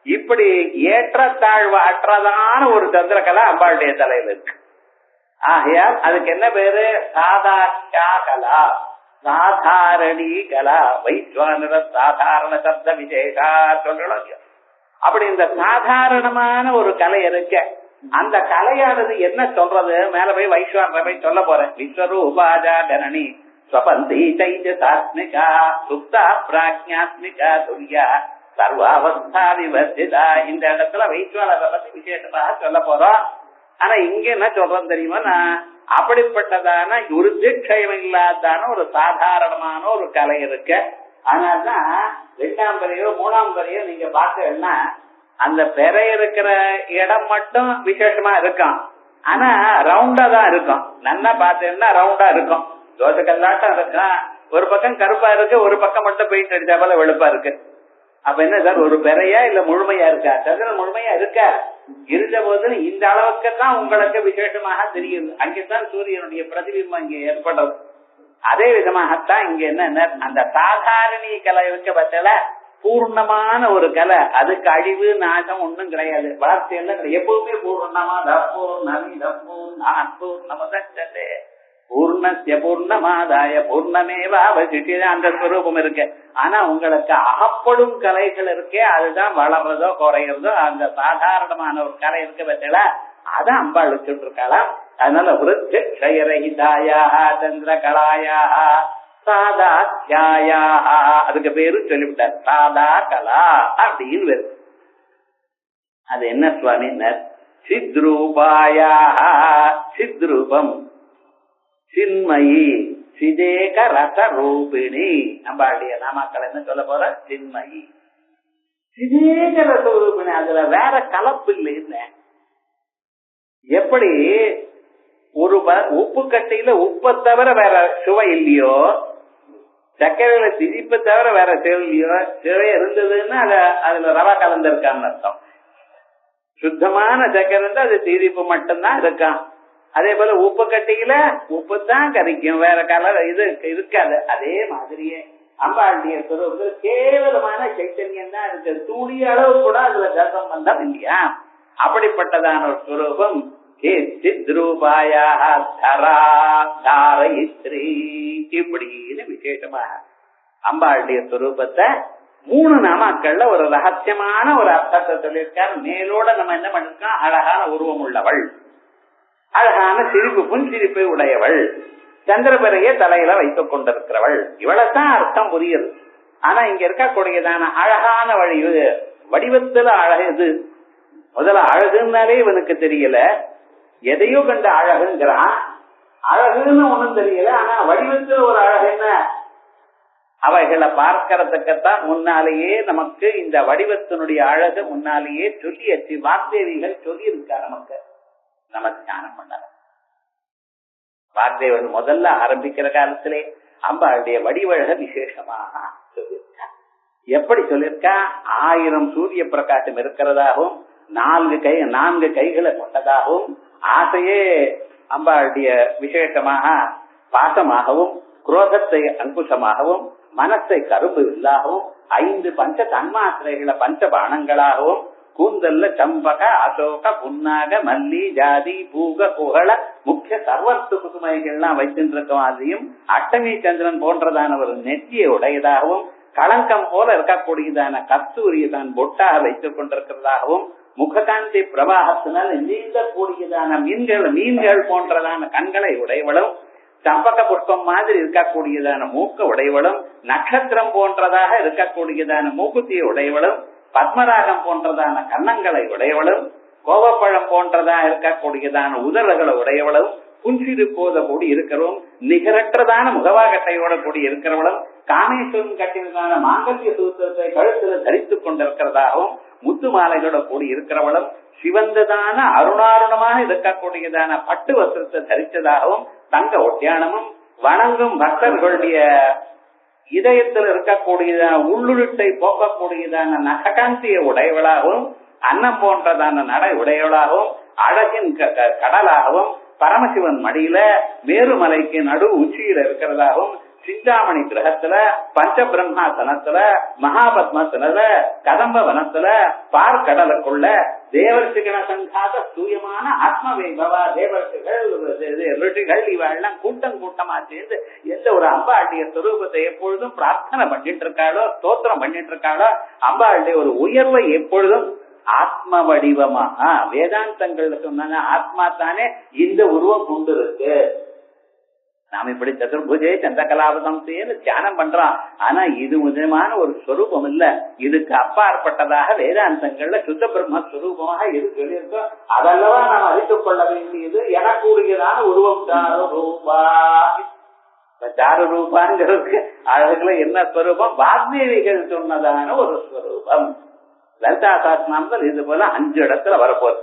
இப்படி ஏற்றத்தாழ்வு அற்றதான ஒரு சந்திரகலா அம்பாளுடைய தலையில இருக்கு. ஆகையால் அதுக்கு என்ன பேரு? சாதாக்கியா கலா, சாதாரணி கலா. வைஸ்வானர சாதாரண சப்த விசேஷா சொல்றோம். அப்படி இந்த சாதாரணமான ஒரு கலை இருக்கு. அந்த கலையானது என்ன சொல்றது? மேல போய் வைஸ்வான போய் சொல்ல போறேன். விஸ்வரூபாஜா ஜனனி ஸ்வபந்தி தைஜசாத்மிகா சுப்தா பிராஜ்ஞாத்மிகா துல்யா சர்வாவஸ்தா விவர்ஜிதா. இந்த இடத்துல வைஸ்வானரை பத்தி விசேஷமாக சொல்ல போறோம். ஆனா இங்க என்ன சொல்றோம் தெரியுமா? அப்படிப்பட்டதான ஒரு தீட்சயம் இல்லாதான ஒரு சாதாரணமான ஒரு கலை இருக்கு. அதனால்தான் 2ஆம் பெரையோ 3ஆம் பெரையோ நீங்க பாத்தீங்கன்னா அந்த பெறை இருக்கிற இடம் மட்டும் விசேஷமா இருக்கும். ஆனா ரவுண்டா தான் இருக்கும். நல்லா பாத்தீங்கன்னா ரவுண்டா இருக்கும். தோசை கல்லாட்டம் இருக்கும். ஒரு பக்கம் கருப்பா இருக்கு, ஒரு பக்கம் மட்டும் பெயிண்ட் அடிச்சா போல வெளுப்பா இருக்கு. அப்ப என்ன சார், ஒரு பெறையா இல்ல முழுமையா இருக்கா? சந்திரன் முழுமையா இருக்கா? இருந்த போது இந்த அளவுக்கு தான் உங்களுக்கு விசேஷமாக தெரியுது. அங்கேதான் சூரியனுடைய பிரதிபிம்பம் இங்க ஏற்படுறது. அதே விதமாகத்தான் இங்க என்ன, அந்த சாதாரணி கலை இருக்க பட்சல பூர்ணமான ஒரு கலை. அதுக்கு அழிவு நாசம் ஒண்ணும் கிடையாது. வளர்ச்சி எல்லாம் எப்பவுமே பூர்ணமா தப்போ நவி தப்போ நாப்போ நமதே பூர்ணஸ்ய பூர்ணமாதாய பூர்ணமேவா அவசிய அந்த ஸ்வரூபம் இருக்கு. ஆனா உங்களுக்கு அகப்படும் கலைகள் இருக்கே, அதுதான் வளர்றதோ குறையறதோ. அந்த சாதாரணமான ஒரு கலை இருக்க பட்சல அதான் அம்பாள் வச்சுட்டு இருக்கலாம். அதனால விருத்திரஹிதாயா சந்திர கலாயா சாதாத்யாயா அதுக்கு பேரு சொல்லிவிட்டார். சாதா கலா அப்படின்னு வருது. அது என்ன சுவாமினர்? சித்ரூபாயா சித்ரூபம் சின்மயி சிதேக ரச ரூபிணி. நம்மளுடைய நாமாக்கள் என்ன சொல்ல போற? சின்மயி சிதேக ரச ரூபிணி. அதுல வேற கலப்பு இல்லை. எப்படி ஒரு உப்பு கட்டையில உப்பை தவிர வேற சுவை இல்லையோ, சர்க்கரையில திதிப்பை தவிர வேற சுவை இருந்ததுன்னா அதுல ரவா கலந்திருக்கான்னு அர்த்தம். சுத்தமான சர்க்கரை இருந்தா அது திதிப்பு மட்டும்தான் இருக்கான். அதே போல உப்பு கட்டியில உப்பு தான் கரிக்கும், வேற கலர் இது இருக்காது. அதே மாதிரியே அம்பாளுடைய சுரூபத்தில் கேவலமான சைத்தன்யம் தான் இருக்கு. துணி அளவு கூட அதுல தசம் வந்தம் இல்லையா? அப்படிப்பட்டதான ஒரு சுரூபம் இப்படின்னு விசேஷமாக அம்பாளுடைய சுரூபத்தை 3 நாமாக்கள்ல ஒரு ரகசியமான ஒரு அர்த்தத்தை சொல்லியிருக்கார். மேலோட நம்ம என்ன பண்ணிருக்கோம்? அழகான உருவம் உள்ளவள், அழகான சிரிப்பு புன்சிரிப்பை உடையவள், சந்திரபரையே தலையில வைத்துக் கொண்டிருக்கிறவள். இவளைத்தான் அர்த்தம் புரியுது. ஆனா இங்க இருக்கக்கூடியதான அழகான வடிவத்துல அழகு. முதல்ல அழகுன்னாலே இவனுக்கு தெரியல, எதையோ கண்ட அழகுங்கிறான். அழகுன்னு ஒண்ணும் தெரியல, ஆனா வடிவத்தில் ஒரு அழகு என்ன? அவைகளை பார்க்கறதுக்குத்தான் முன்னாலேயே நமக்கு இந்த வடிவத்தினுடைய அழகு முன்னாலேயே சொல்லியாச்சு. வாக்தேவிகள் சொல்லி இருக்கா நமக்கு. நம்ம தியானம் பண்ணல. வாக்தேவன் முதல்ல ஆரம்பிக்கிற காலத்திலே அம்பாளுடைய வடிவழக விசேஷமாக சொல்லியிருக்கா. எப்படி சொல்லியிருக்கா? 1000 சூரிய பிரகாசம் இருக்கிறதாகவும் 4 கைகளை கொண்டதாகவும் ஆசையே அம்பாளுடைய விசேஷமாக பாசமாகவும் குரோதத்தை அங்குசமாகவும் மனசை கரும்பு இல்லாகவும் 5 பஞ்ச தன்மாத்திரைகளை பஞ்ச பானங்களாகவும் கூந்தல்ல சம்பக அசோக புன்னாக மல்லி ஜாதி பூக புகழ முக்கிய சர்வத்து குசுமைகள்லாம் வைத்திருக்கோம். அதையும் அஷ்டமி சந்திரன் போன்றதான ஒரு நெற்றியை உடையதாகவும் களங்கம் போல இருக்கக்கூடியதான கஸ்தூரியை தான் பொட்டாக வைத்துக் கொண்டிருக்கிறதாகவும் முககாந்தி பிரவாகத்தினால் நீந்தக்கூடியதான மீன்கள் போன்றதான கண்களை உடையவளும் சம்பக புஷ்பம் மாதிரி இருக்கக்கூடியதான மூக்க உடையவளும் நட்சத்திரம் போன்றதாக இருக்கக்கூடியதான மூக்குத்தியை உடையவளும் பத்மராகம் போன்றதான கன்னங்களை உடையவளும் கோவப்பழம் போன்றதாக இருக்கக்கூடியதான உதடுகளை உடையவளும் புன்சிறு போத கூடி இருக்கிறவளும் நிகரற்றதான முகவாகட்டையோட கூடி இருக்கிறவளும் காமேஸ்வரன் கட்டினதான மாங்கல்ய சூத்திரத்தை கழுத்துல தரித்துக் கொண்டிருக்கிறதாகவும் முத்து மாலைகளோட கூடி இருக்கிறவளும் சிவந்ததான அருணாருணமாக இருக்கக்கூடியதான பட்டு வஸ்திரத்தை தரித்ததாகவும் தங்க ஒட்டியானமும் வணங்கும் பக்தர்களுடைய இதயத்தில் இருக்கக்கூடியதான உள்ளுருட்டை போக்கக்கூடியதான நககாந்திய உடையவளாகவும் அன்னம் போன்றதான நடை உடையவளாகவும் அழகின் கடலாகவும் பரமசிவன் மடியில மேருமலைக்கு நடு உச்சியில இருக்கிறதாகவும் சிந்தாமணி கிரகத்துல பஞ்ச பிரம்மாசனத்துல மகாபத்மத்துல கதம்ப வனத்துல பார்க்கடலுக்குள்ள தேவர்ஷிகண சங்காத தூயமான ஆத்ம வைபவா தேவர்ஷிகள் ரிஷிகள் இவெல்லாம் கூட்டம் கூட்டமா சேர்ந்து எந்த ஒரு அம்பாளுடைய சுரூபத்தை எப்பொழுதும் பிரார்த்தனை பண்ணிட்டு இருக்காளோ ஸ்தோத்திரம் பண்ணிட்டு இருக்காளோ அம்பாளுடைய ஒரு உயர்வை எப்பொழுதும் ஆத்ம வடிவமாக வேதாந்தங்கள் சொன்னாங்க. ஆத்மா தானே இந்த உருவம் கொண்டு இருக்கு. நாம இப்படி சதுர்புஜே சந்திரகலாபதம்னு தியானம் பண்றோம். ஆனா இது விதமான ஒரு ஸ்வரூபம் இல்ல. இதுக்கு அப்பாற்பட்டதாக வேதாந்தங்கள்ல சுத்த பிரம்மஸ்வரூபமாக எது சொல்லியிருக்கோ அதெல்லவா நாம் அறிந்து கொள்ள வேண்டியது. எனக்குரியதான உருவம் சாரு ரூபா. சாரு ரூபாங்கிறதுக்கு அதுக்குள்ள என்ன ஸ்வரூபம்? வாக்தேவிகள் சொன்னதான ஒரு ஸ்வரூபம். லலிதா சாஸ்திரநாமத்தில் இது போல 5 இடத்துல வரப்போகுது.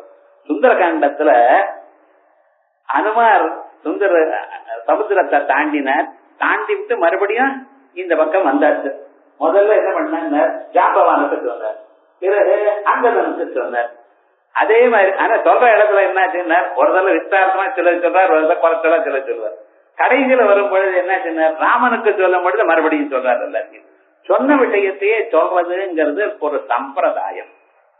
சுந்தரகாண்டத்துல அனுமார் சுந்தர சமுத்திரத்தை தாண்டி விட்டு மறுபடியும் இந்த பக்கம் வந்தாச்சு. முதல்ல என்ன பண்ணாங்க? ஜாம்பவானுக்கு வந்தார், பிறகு அங்கதனுக்கு வந்தார். அதே மாதிரி ஆனா சொல்ற இடத்துல என்னாச்சுன்னா ஒரு தடவை விஸ்தாரமா சில சொல்றார், ஒரு தடவை குறைச்சலா சில சொல்வார். கடைசியில வரும் பொழுது என்னாச்சுன்னா ராமனுக்கு சொல்லும் பொழுது மறுபடியும் சொல்றாரு. எல்லாத்தையும் சொன்ன விஷயத்தையே சொல்றதுங்கிறது ஒரு சம்பிரதாயம்.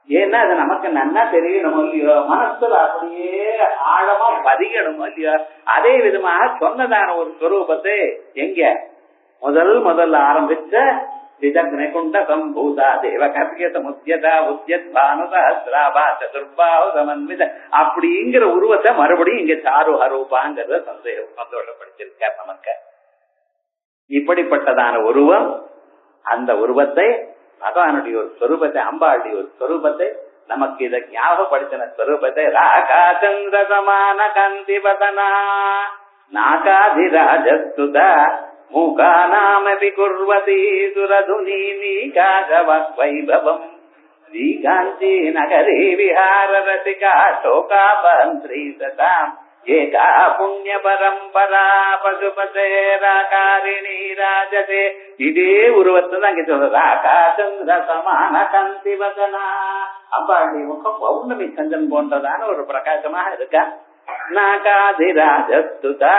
ஏன்னா அது நமக்கு நன்னா தெரியணும் இல்லையோ, மனசுல அப்படியே ஆழமா பதியணும் இல்லையோ. அதே விதமாக சொன்னதான ஒரு ஸ்வரூபத்தை எங்க முதல்ல ஆரம்பிச்ச சிதக்னகுண்ட சம்பூதா தேவ கர்கியத முத்யதா உத்யத் பானுதஹஸ்ராபா சதுர்பாஹு சமன்வித அப்படிங்கிற உருவத்தை மறுபடியும் இங்க சாரு ஹரூபாங்கிறத சந்தோஷப்படுத்திருக்கார் நமக்கு. இப்படிப்பட்டதான உருவம், அந்த உருவத்தை பகவானுடைய ஒரு ஸ்வரூபத்தை, அம்பாளுடைய ஒரு ஸ்வரூபத்தை நமக்கு இதை ஞாபகப்படுத்தின ஸ்வரூபத்தை ராகா சந்திர சமான காந்திவதனா நாகாதிராஜஸ்துதா மூகாநாமபி குர்வதி சுரதுனி நீகாஜவக்வைபவம் ஸ்ரீகாந்தி நகரே விஹார ரசிகா சோகாபந்திரி சதாம் ஏகா புண்ணிய பரம்பரா பசுபதேராகாரிணி ராஜதே. இதே உருவத்தை தான் இங்க சொல்ற. ராகா சந்திர சமான காந்திவதனா. அம்பாளுடைய முகம் பௌர்ணமி சந்திரன் போன்றதான ஒரு பிரகாசமாக இருக்கா. நாகாதிராஜஸ்துதா.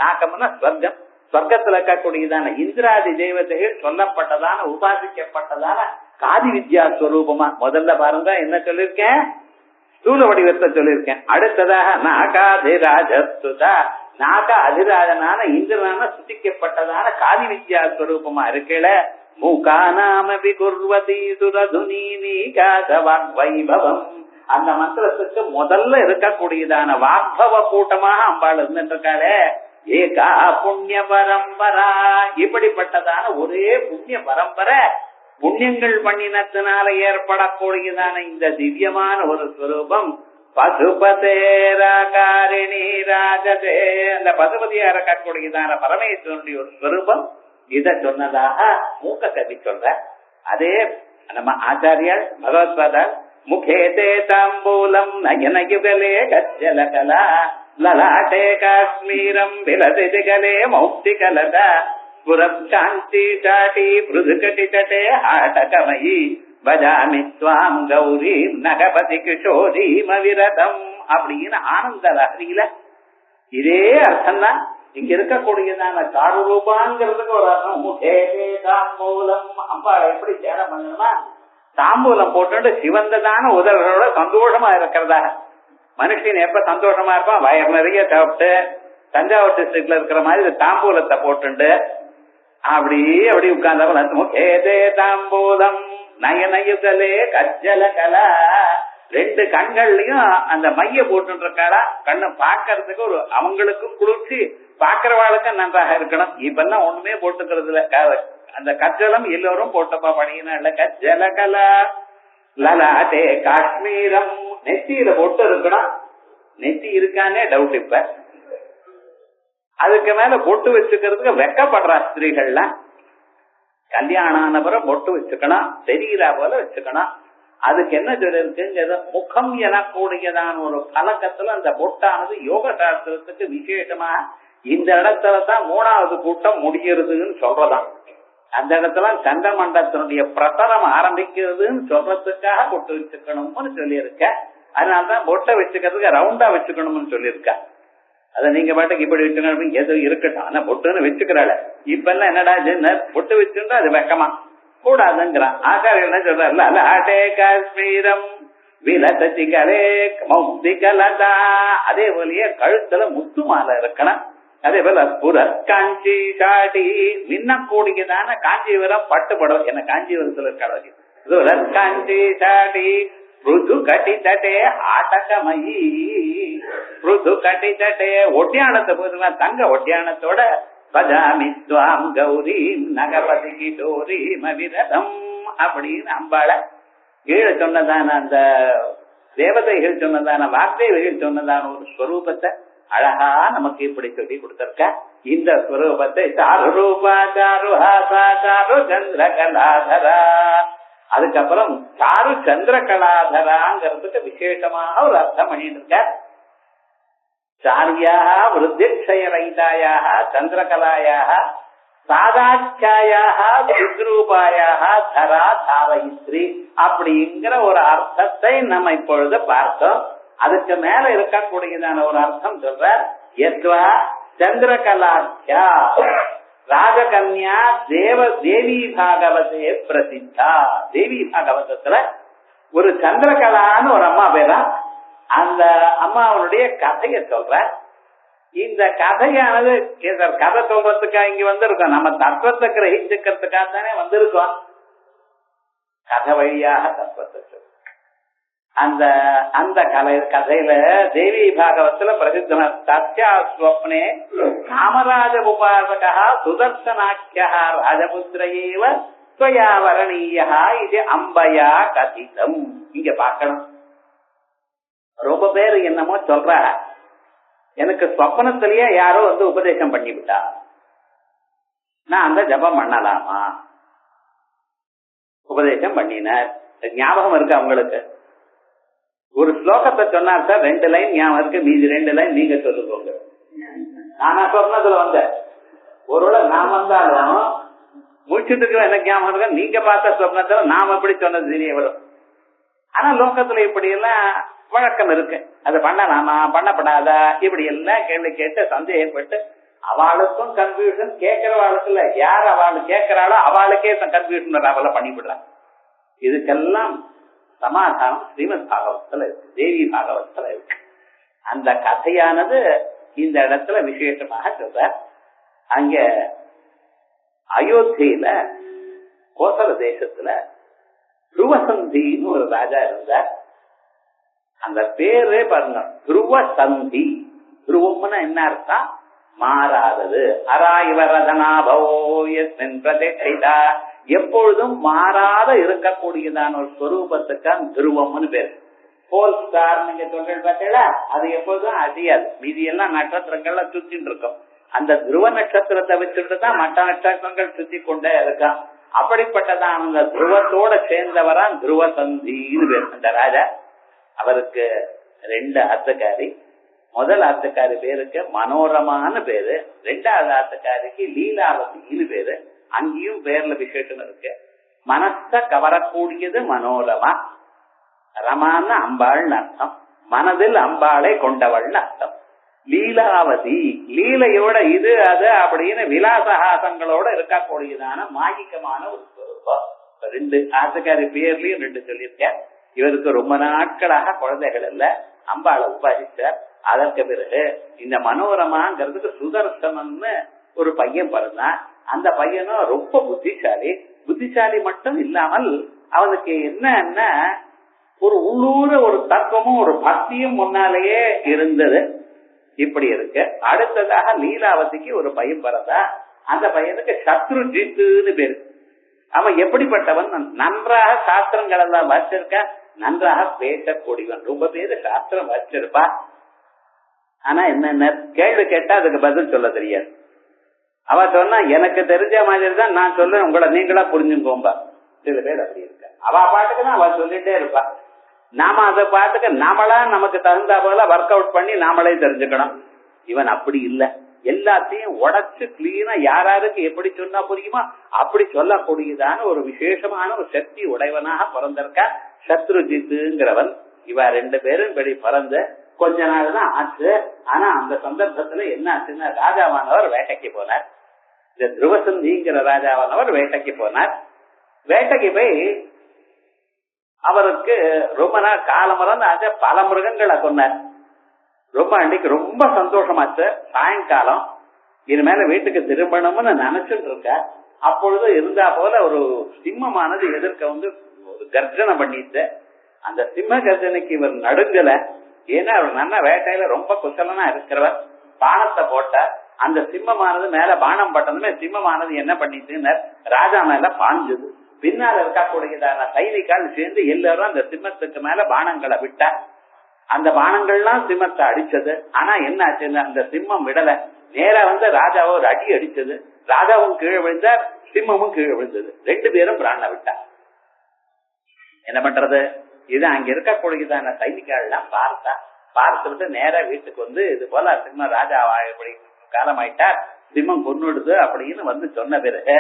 நாகம்னா ஸ்வர்க்கம். ஸ்வர்க்கத்துல இருக்கக்கூடியதான இந்திராதி தெய்வத்தைகள் சொல்லப்பட்டதான உபாசிக்கப்பட்டதான காதி வித்யா ஸ்வரூபமா. முதல்ல பாருங்க என்ன சொல்லிருக்கேன்? ஸ்தூல வடிவத்தை சொல்லியிருக்கேன். அடுத்ததாக நாகாதிராஜஸ்துதா. நாக அதிராஜனான இந்திரனான சுத்திக்கப்பட்டதான காதி வித்யா ஸ்வரூபமா இருக்கல. மூகாநாமபி குர்வதி சுரதுனி நீகாஜவக்வைபவம். அந்த மந்திரத்துக்கு முதல்ல இருக்கக்கூடியதான வாக்பவ கூட்டமாக அம்பாள் இருந்துட்டு இருக்காளே. ஏகா புண்ணிய பரம்பரா. இப்படிப்பட்டதான ஒரே புண்ணிய பரம்பரை, புண்ணியங்கள் பண்ணினத்தினால ஏற்படக்கூடியதான இந்த திவ்யமான ஒரு ஸ்வரூபம் பசுபதேராகாரிணி ராஜதே. அந்த பசுபதியா இருக்கக்கூடியதான பரமேஸ்வரனுடைய ஒரு ஸ்வரூபம். இத சொன்னதாக மூக்க கவி சொல்ற. அதே நம்ம ஆச்சாரியர் பகவத்பாதர் முகே தே தாம்பூலம் நயனயுகலே கஜ்ஜலகலா லலாட்டே காஷ்மீரம் விலசிகலே மௌக்திகலதா புரப்காந்தி சாட்டி பிருதுகட்டி சட்டே ஆட்டகமயி பஜாமி ஸ்வாம் கௌரி நகபதி கிஷோரீம விரதம் அப்படின்னு ஆனந்த லஹரியில இதே அர்த்தம் தான் இங்க இருக்கக்கூடியதான காடு ரூபாங்கிறதுக்கு ஒரு அர்த்தம். முகே தாம்பூலம். அம்பாளை எப்படி சேரம் பண்ணணுமா? தாம்பூலம் போட்டு சிவந்ததான உதவிகளோட சந்தோஷமா இருக்கிறதா. மனுஷன் எப்ப சந்தோஷமா இருப்பான்? வயர் நிறைய சாப்பிட்டு தஞ்சாவூர் டிஸ்ட்ரிக்ட்ல இருக்கிற மாதிரி தாம்பூலத்தை போட்டு அப்படி உட்கார்ந்தவன் முகே தாம்பூலம் நயனயுகலே கஜ்ஜலகலா. 2 கண்கள்லயும் அந்த மைய போட்டு இருக்காளா. கண்ணு பாக்கிறதுக்கு ஒரு அவங்களுக்கும் குளிர்ச்சி, பாக்கிறவாளுக்கும் நன்றாக இருக்கணும். இப்பெல்லாம் ஒண்ணுமே போட்டுக்கிறது இல்ல. அந்த கஜ்ஜலம் எல்லோரும் போட்டப்பா பண்ணினா கஜ்ஜலகலா. லலாட்டே காஷ்மீரம். நெத்தியில போட்டு இருக்கணும். நெத்தி இருக்கானே டவுட். இப்ப அதுக்கு மேல பொட்டு வச்சுக்கிறதுக்கு வெக்கப்படுறா ஸ்திரீகள்லாம். கல்யாணம் ஆனபுறம் பொட்டு வச்சுக்கணும், தெரிகிறா போல வச்சுக்கணும். அதுக்கு என்ன சொல்லிருக்குங்கிறது முகம் எனக்கூடியதான ஒரு பழக்கத்துல அந்த பொட்டானது யோக சாஸ்திரத்துக்கு விசேஷமா இந்த இடத்துலதான் 3வது கூட்டம் முடிகிறதுன்னு சொல்றதாம். அந்த இடத்துல சந்திரமண்டலத்தினுடைய பிரசரம் ஆரம்பிக்கிறதுன்னு சொல்றதுக்காக பொட்டு வச்சுக்கணும்னு சொல்லியிருக்க. அதனாலதான் பொட்டை வச்சுக்கிறதுக்கு ரவுண்டா வச்சுக்கணும்னு சொல்லியிருக்கா. அத நீங்க பாட்டுக்கு இப்படி வச்சுக்கணும் எது இருக்கட்டும், ஆனா பொட்டுன்னு வச்சுக்கிறாள். இப்ப எல்லாம் என்னடா பொட்டு வச்சுட்டா அது வெக்கமா கூடாதுங்கிறான். ஆச்சாரியர் என்ன சொல்றாருல, அலே காஷ்மீரம் விலதே மௌக்திகலதா, அதே போலயே கழுத்துல முத்து மாலை இருக்கணும். அதே போல புற காஞ்சி சாடி மின்னக்கூடியதான காஞ்சிபுரம் பட்டுப்படும். என்ன காஞ்சிபுரத்துல இருக்க காஞ்சி சாடி ருது கட்டி தட்டே ஆட்டகமயி, ருது கட்டி தட்டே ஒட்டியானத்தை போதுனா தங்க ஒட்டியானத்தோட பஜாமித்வாம் கௌரி நகபதி கிஷோரி மவிரதம் அப்படின்னு அம்பாள கீழே சொன்னதான அந்த தேவதைகள் சொன்னதான வாக்தேவிகள் சொன்னதான ஒரு ஸ்வரூபத்தை அழகா நமக்கு இப்படி சொல்லி கொடுத்திருக்க. இந்த ஸ்வரூபத்தை சாரு ரூபா சாரு ஹாசா சாரு சந்திர கலாதரா, அதுக்கப்புறம் சாரு சந்திர கலாதராங்கிறதுக்கு விசேஷமாக ஒரு அர்த்தம் பண்ணிட்டு இருக்க. சாரியாக விருத்திக்ஷய ரயிதாயாக சந்திரகலாயாக சாதாட்சாயாக விஸ்ரூபாயாக தரா தாரயித்ரி அப்படிங்கிற ஒரு அர்த்தத்தை நம்ம இப்பொழுது பார்த்தோம். அதுக்கு மேல இருக்கக்கூடியதான ஒரு அர்த்தம் சொல்ற யத்வா சந்திரகலாட்சா ராஜகன்யா தேவி பாகவதே பிரசித்தா. தேவி பாகவதத்துல ஒரு சந்திரகலான்னு ஒரு அம்மா பேரா, அந்த அம்மாவுடைய கதையை சொல்ற. இந்த கதையானது கதை சொல்றதுக்காக இங்க வந்திருக்கோம், நம்ம தத்துவத்தை கிரகிச்சுக்கிறதுக்காக தானே வந்திருக்கோம். கதை வழியாக தத்துவத்தை சொல்ற அந்த கதையில தேவி பாகவத்துல பிரசித்தன சத்யா ஸ்வப்னே காமராஜ உபாசகா சுதர்சனாக்கியா ராஜபுத்திரேவ ஸ்வயா வரணீயா இது அம்பயா கதிதம். இங்க பார்க்கணும், ரொம்ப பேர் என்னமோ சொல்ற, எனக்கு சொப்பனத்திலேயே யாரோ உபதேசம் பண்ணிவிட்டா, நான் அந்த ஜபம் பண்ணலாமா? உபதேசம் பண்ணினார், ஞாபகம் இருக்கு அவங்களுக்கு. ஒரு ஸ்லோகத்தை சொன்னார் சார், 2 லைன் ஞாபகம் இருக்கு, மீதி 2 லைன் நீங்க சொல்லுங்க. நானா சொன்னதுல ஒருவேளை நான் வந்தாலும் முடிச்சுட்டு எனக்கு ஞாபகம் இருக்கு, நீங்க பார்த்த சொப்னத்துல நாம எப்படி சொன்னது தெரிய வரும். ஆனா லோகத்துல இப்படி எல்லாம் வழக்கம் இருக்கு, அது பண்ணலாமா பண்ணப்படாதா இப்படி எல்லாம் கேள்வி கேட்டு சந்தேகப்பட்டு அவளுக்கும் கன்ஃபியூஷன், கேட்கிறவாளுக்கு இல்ல, யார் அவளு கேட்கிறாளோ அவளுக்கே கன்ஃபியூஷன் அவளை பண்ணிவிடுறான். இதுக்கெல்லாம் சமாதானம் ஸ்ரீமத் பாகவத்துல இருக்கு, தேவி பாகவத்துல இருக்கு. அந்த கதையானது இந்த இடத்துல விசேஷமாக சொல்ற. அங்க அயோத்தியில கோசல தேசத்துல துருவசந்தின்னு ஒரு ராஜா இருந்தார். அந்த பேரே பாருங்க, துருவசந்தி. துருவம்னா என்ன அர்த்தம்? மாறாதது. எப்பொழுதும் மாறாத இருக்கக்கூடியதான ஒரு ஸ்வரூபத்துக்கான் துருவம்னு பேரு. போல் ஸ்டார் நீங்க சொல்றது பார்த்தீங்களா, அது எப்பொழுதும் அழியாது. மீதி எல்லாம் நட்சத்திரங்கள்ல சுத்தின்னு இருக்கும். அந்த துருவ நட்சத்திரத்தை வச்சுட்டு தான் மற்ற நட்சத்திரங்கள் சுத்தி கொண்டே இருக்கான். அப்படிப்பட்டதான் அந்த துருவத்தோட சேர்ந்தவரான் துருவசந்தின்னு பேர். அந்த ராஜா, அவருக்கு 2 ஆத்துக்காரி. முதல் ஆத்துக்காரி பேருக்கு மனோரமான்னு பேரு, 2வது ஆத்துக்காரிக்கு லீலாவதினு பேரு. அங்கேயும் பேர்ல விசேஷம் இருக்கு. மனச கவரக்கூடியது மனோரமா, ரமான்னு அம்பாள்னு அர்த்தம், மனதில் அம்பாளை கொண்டவள்னு அர்த்தம். லீலாவதி லீலையோட இது அது அப்படின்னு விலாசஹாசங்களோட இருக்கக்கூடியதான மாயிக்கமான ஒரு ஸ்வரூபம். 2 ஆத்துக்காரி பேர்லயும் 2 சொல்லியிருக்கேன். இவருக்கு ரொம்ப நாட்களாக குழந்தைகள் இல்ல, அம்பாளை உபாசிச்சார். அதற்கு பிறகு இந்த மனோரமாங்கிறதுக்கு சுதர்சனன்னு ஒரு பையன் பிறந்தான். அந்த பையனும் ரொம்ப புத்திசாலி. புத்திசாலி மட்டும் இல்லாமல் அவனுக்கு என்ன ஒரு உள்ளூர ஒரு தத்துவமும் ஒரு பக்தியும் முன்னாலேயே இருந்தது. இப்படி இருக்கு. அடுத்ததாக லீலாவதிக்கு ஒரு பையன் பிறந்தா. அந்த பையனுக்கு சத்ருஜித்துன்னு பேரு. அவன் எப்படிப்பட்டவன்? நன்றாக சாஸ்திரங்கள் எல்லாம் வச்சிருக்க, நன்றாக பேசக்கூடியவன். ரொம்ப பேரு சாஸ்திரம் வச்சிருப்பா, ஆனா என்ன கேள்வி கேட்டா அதுக்கு பதில் சொல்ல தெரியாது. அவ சொன்னா எனக்கு தெரிஞ்ச மாதிரி தான் நான் சொல்றேன், உங்களை நீங்களா புரிஞ்சுக்கோம்பா. சில பேர் அப்படி இருக்க, அவ பாட்டுக்கு தான் அவ சொல்லிட்டே இருப்பா. நாம அதை பாட்டுக்கு நாமளா நமக்கு தகுந்த போல ஒர்க் அவுட் பண்ணி நாமளே தெரிஞ்சுக்கணும். இவன் அப்படி இல்ல, எல்லாத்தையும் உடைச்சு கிளீனா யாராருக்கு எப்படி சொன்னா புரியுமா அப்படி சொல்லக்கூடியதான ஒரு விசேஷமான ஒரு சக்தி உடையவனாக பிறந்திருக்க சத்ருஜித்துங்கிறவன். இவ ரெண்டு பேரும் இப்படி பிறந்து கொஞ்ச நாள் தான் ஆச்சு. ஆனா அந்த சந்தர்ப்பத்துல என்ன ஆச்சுன்னா ராஜாவானவர் வேட்டைக்கு போனார். இந்த துருவசந்திங்கிற ராஜாவானவர் வேட்டைக்கு போனார். வேட்டைக்கு போய் அவருக்கு ரொம்ப நாள் காலமரந்து ஆச்சு, பல மிருகங்களை கொண்டார். அன்னைக்கு ரொம்ப சந்தோஷமாச்சு. சாயங்காலம் இனிமேல வீட்டுக்கு திரும்பணும்னு நினைச்சுட்டு இருக்க. அப்பொழுது இருந்தா போல ஒரு சிம்மமானது எதிர்க்க வந்து ஒரு கர்ஜனை பண்ணிட்டு, அந்த சிம்ம கர்ஜனைக்கு இவர் நடுங்கல. ஏன்னா அவர் நல்ல வேட்டையில ரொம்ப குசலனா இருக்கிறவர். பானத்தை போட்ட அந்த சிம்மமானது மேல பானம் பட்டதுமே சிம்மமானது என்ன பண்ணிட்டுன்னு ராஜா மேல பாஞ்சது. பின்னால இருக்கக்கூடியதான சைனிக்கால் சேர்ந்து எல்லாரும் அந்த சிம்மத்துக்கு மேல பானங்களை விட்டா. அந்த பானங்கள்லாம் சிம்மத்தை அடிச்சது. ஆனா என்ன ஆச்சுன்னா அந்த சிம்மம் விடல, நேரா வந்து ராஜாவை ஒரு அடி அடிச்சது. ராஜாவும் கீழே விழுந்தார், சிம்மமும் கீழே விழுந்தது. ரெண்டு பேரும் பிராண விட்டார். என்ன பண்றது? இது அங்க இருக்கக்கூடியதான சைனிக்கால் எல்லாம் பார்த்துட்டு நேரா வீட்டுக்கு வந்து இது போல சிம்ம ராஜாவா இப்படி காலமாயிட்டார், சிம்மம் கொன்னுடுது அப்படின்னு வந்து சொன்ன பிறகு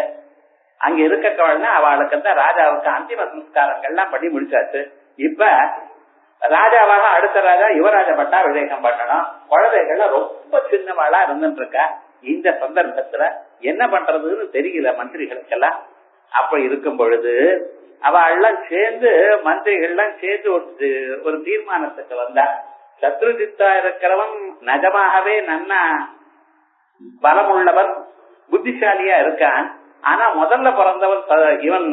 அங்க இருக்கவள்னா அவளுக்கு தான் ராஜாவுக்கு அந்திம சம்ஸ்காரங்கள்லாம் பண்ணி முடிச்சாச்சு. இப்ப ராஜாவாக அடுத்த ராஜா யுவராஜ பட்டாபிஷேகம் பண்ணணும். குழந்தைகள்ல ரொம்ப சின்னவாளா இருந்துட்டு இருக்கா. இந்த சந்தர்ப்பத்துல என்ன பண்றதுன்னு தெரியல மந்திரிகளுக்கெல்லாம். அப்ப இருக்கும் பொழுது அவெல்லாம் சேர்ந்து மந்திரிகள்லாம் சேர்ந்து ஒரு தீர்மானத்துக்கு வந்தா. சத்ருஜித்தா இருக்கிறவன் நிஜமாகவே நன்னா பலம் உள்ளவர், புத்திசாலியா இருக்கான். ஆனா முதல்ல பிறந்தவன் இவன்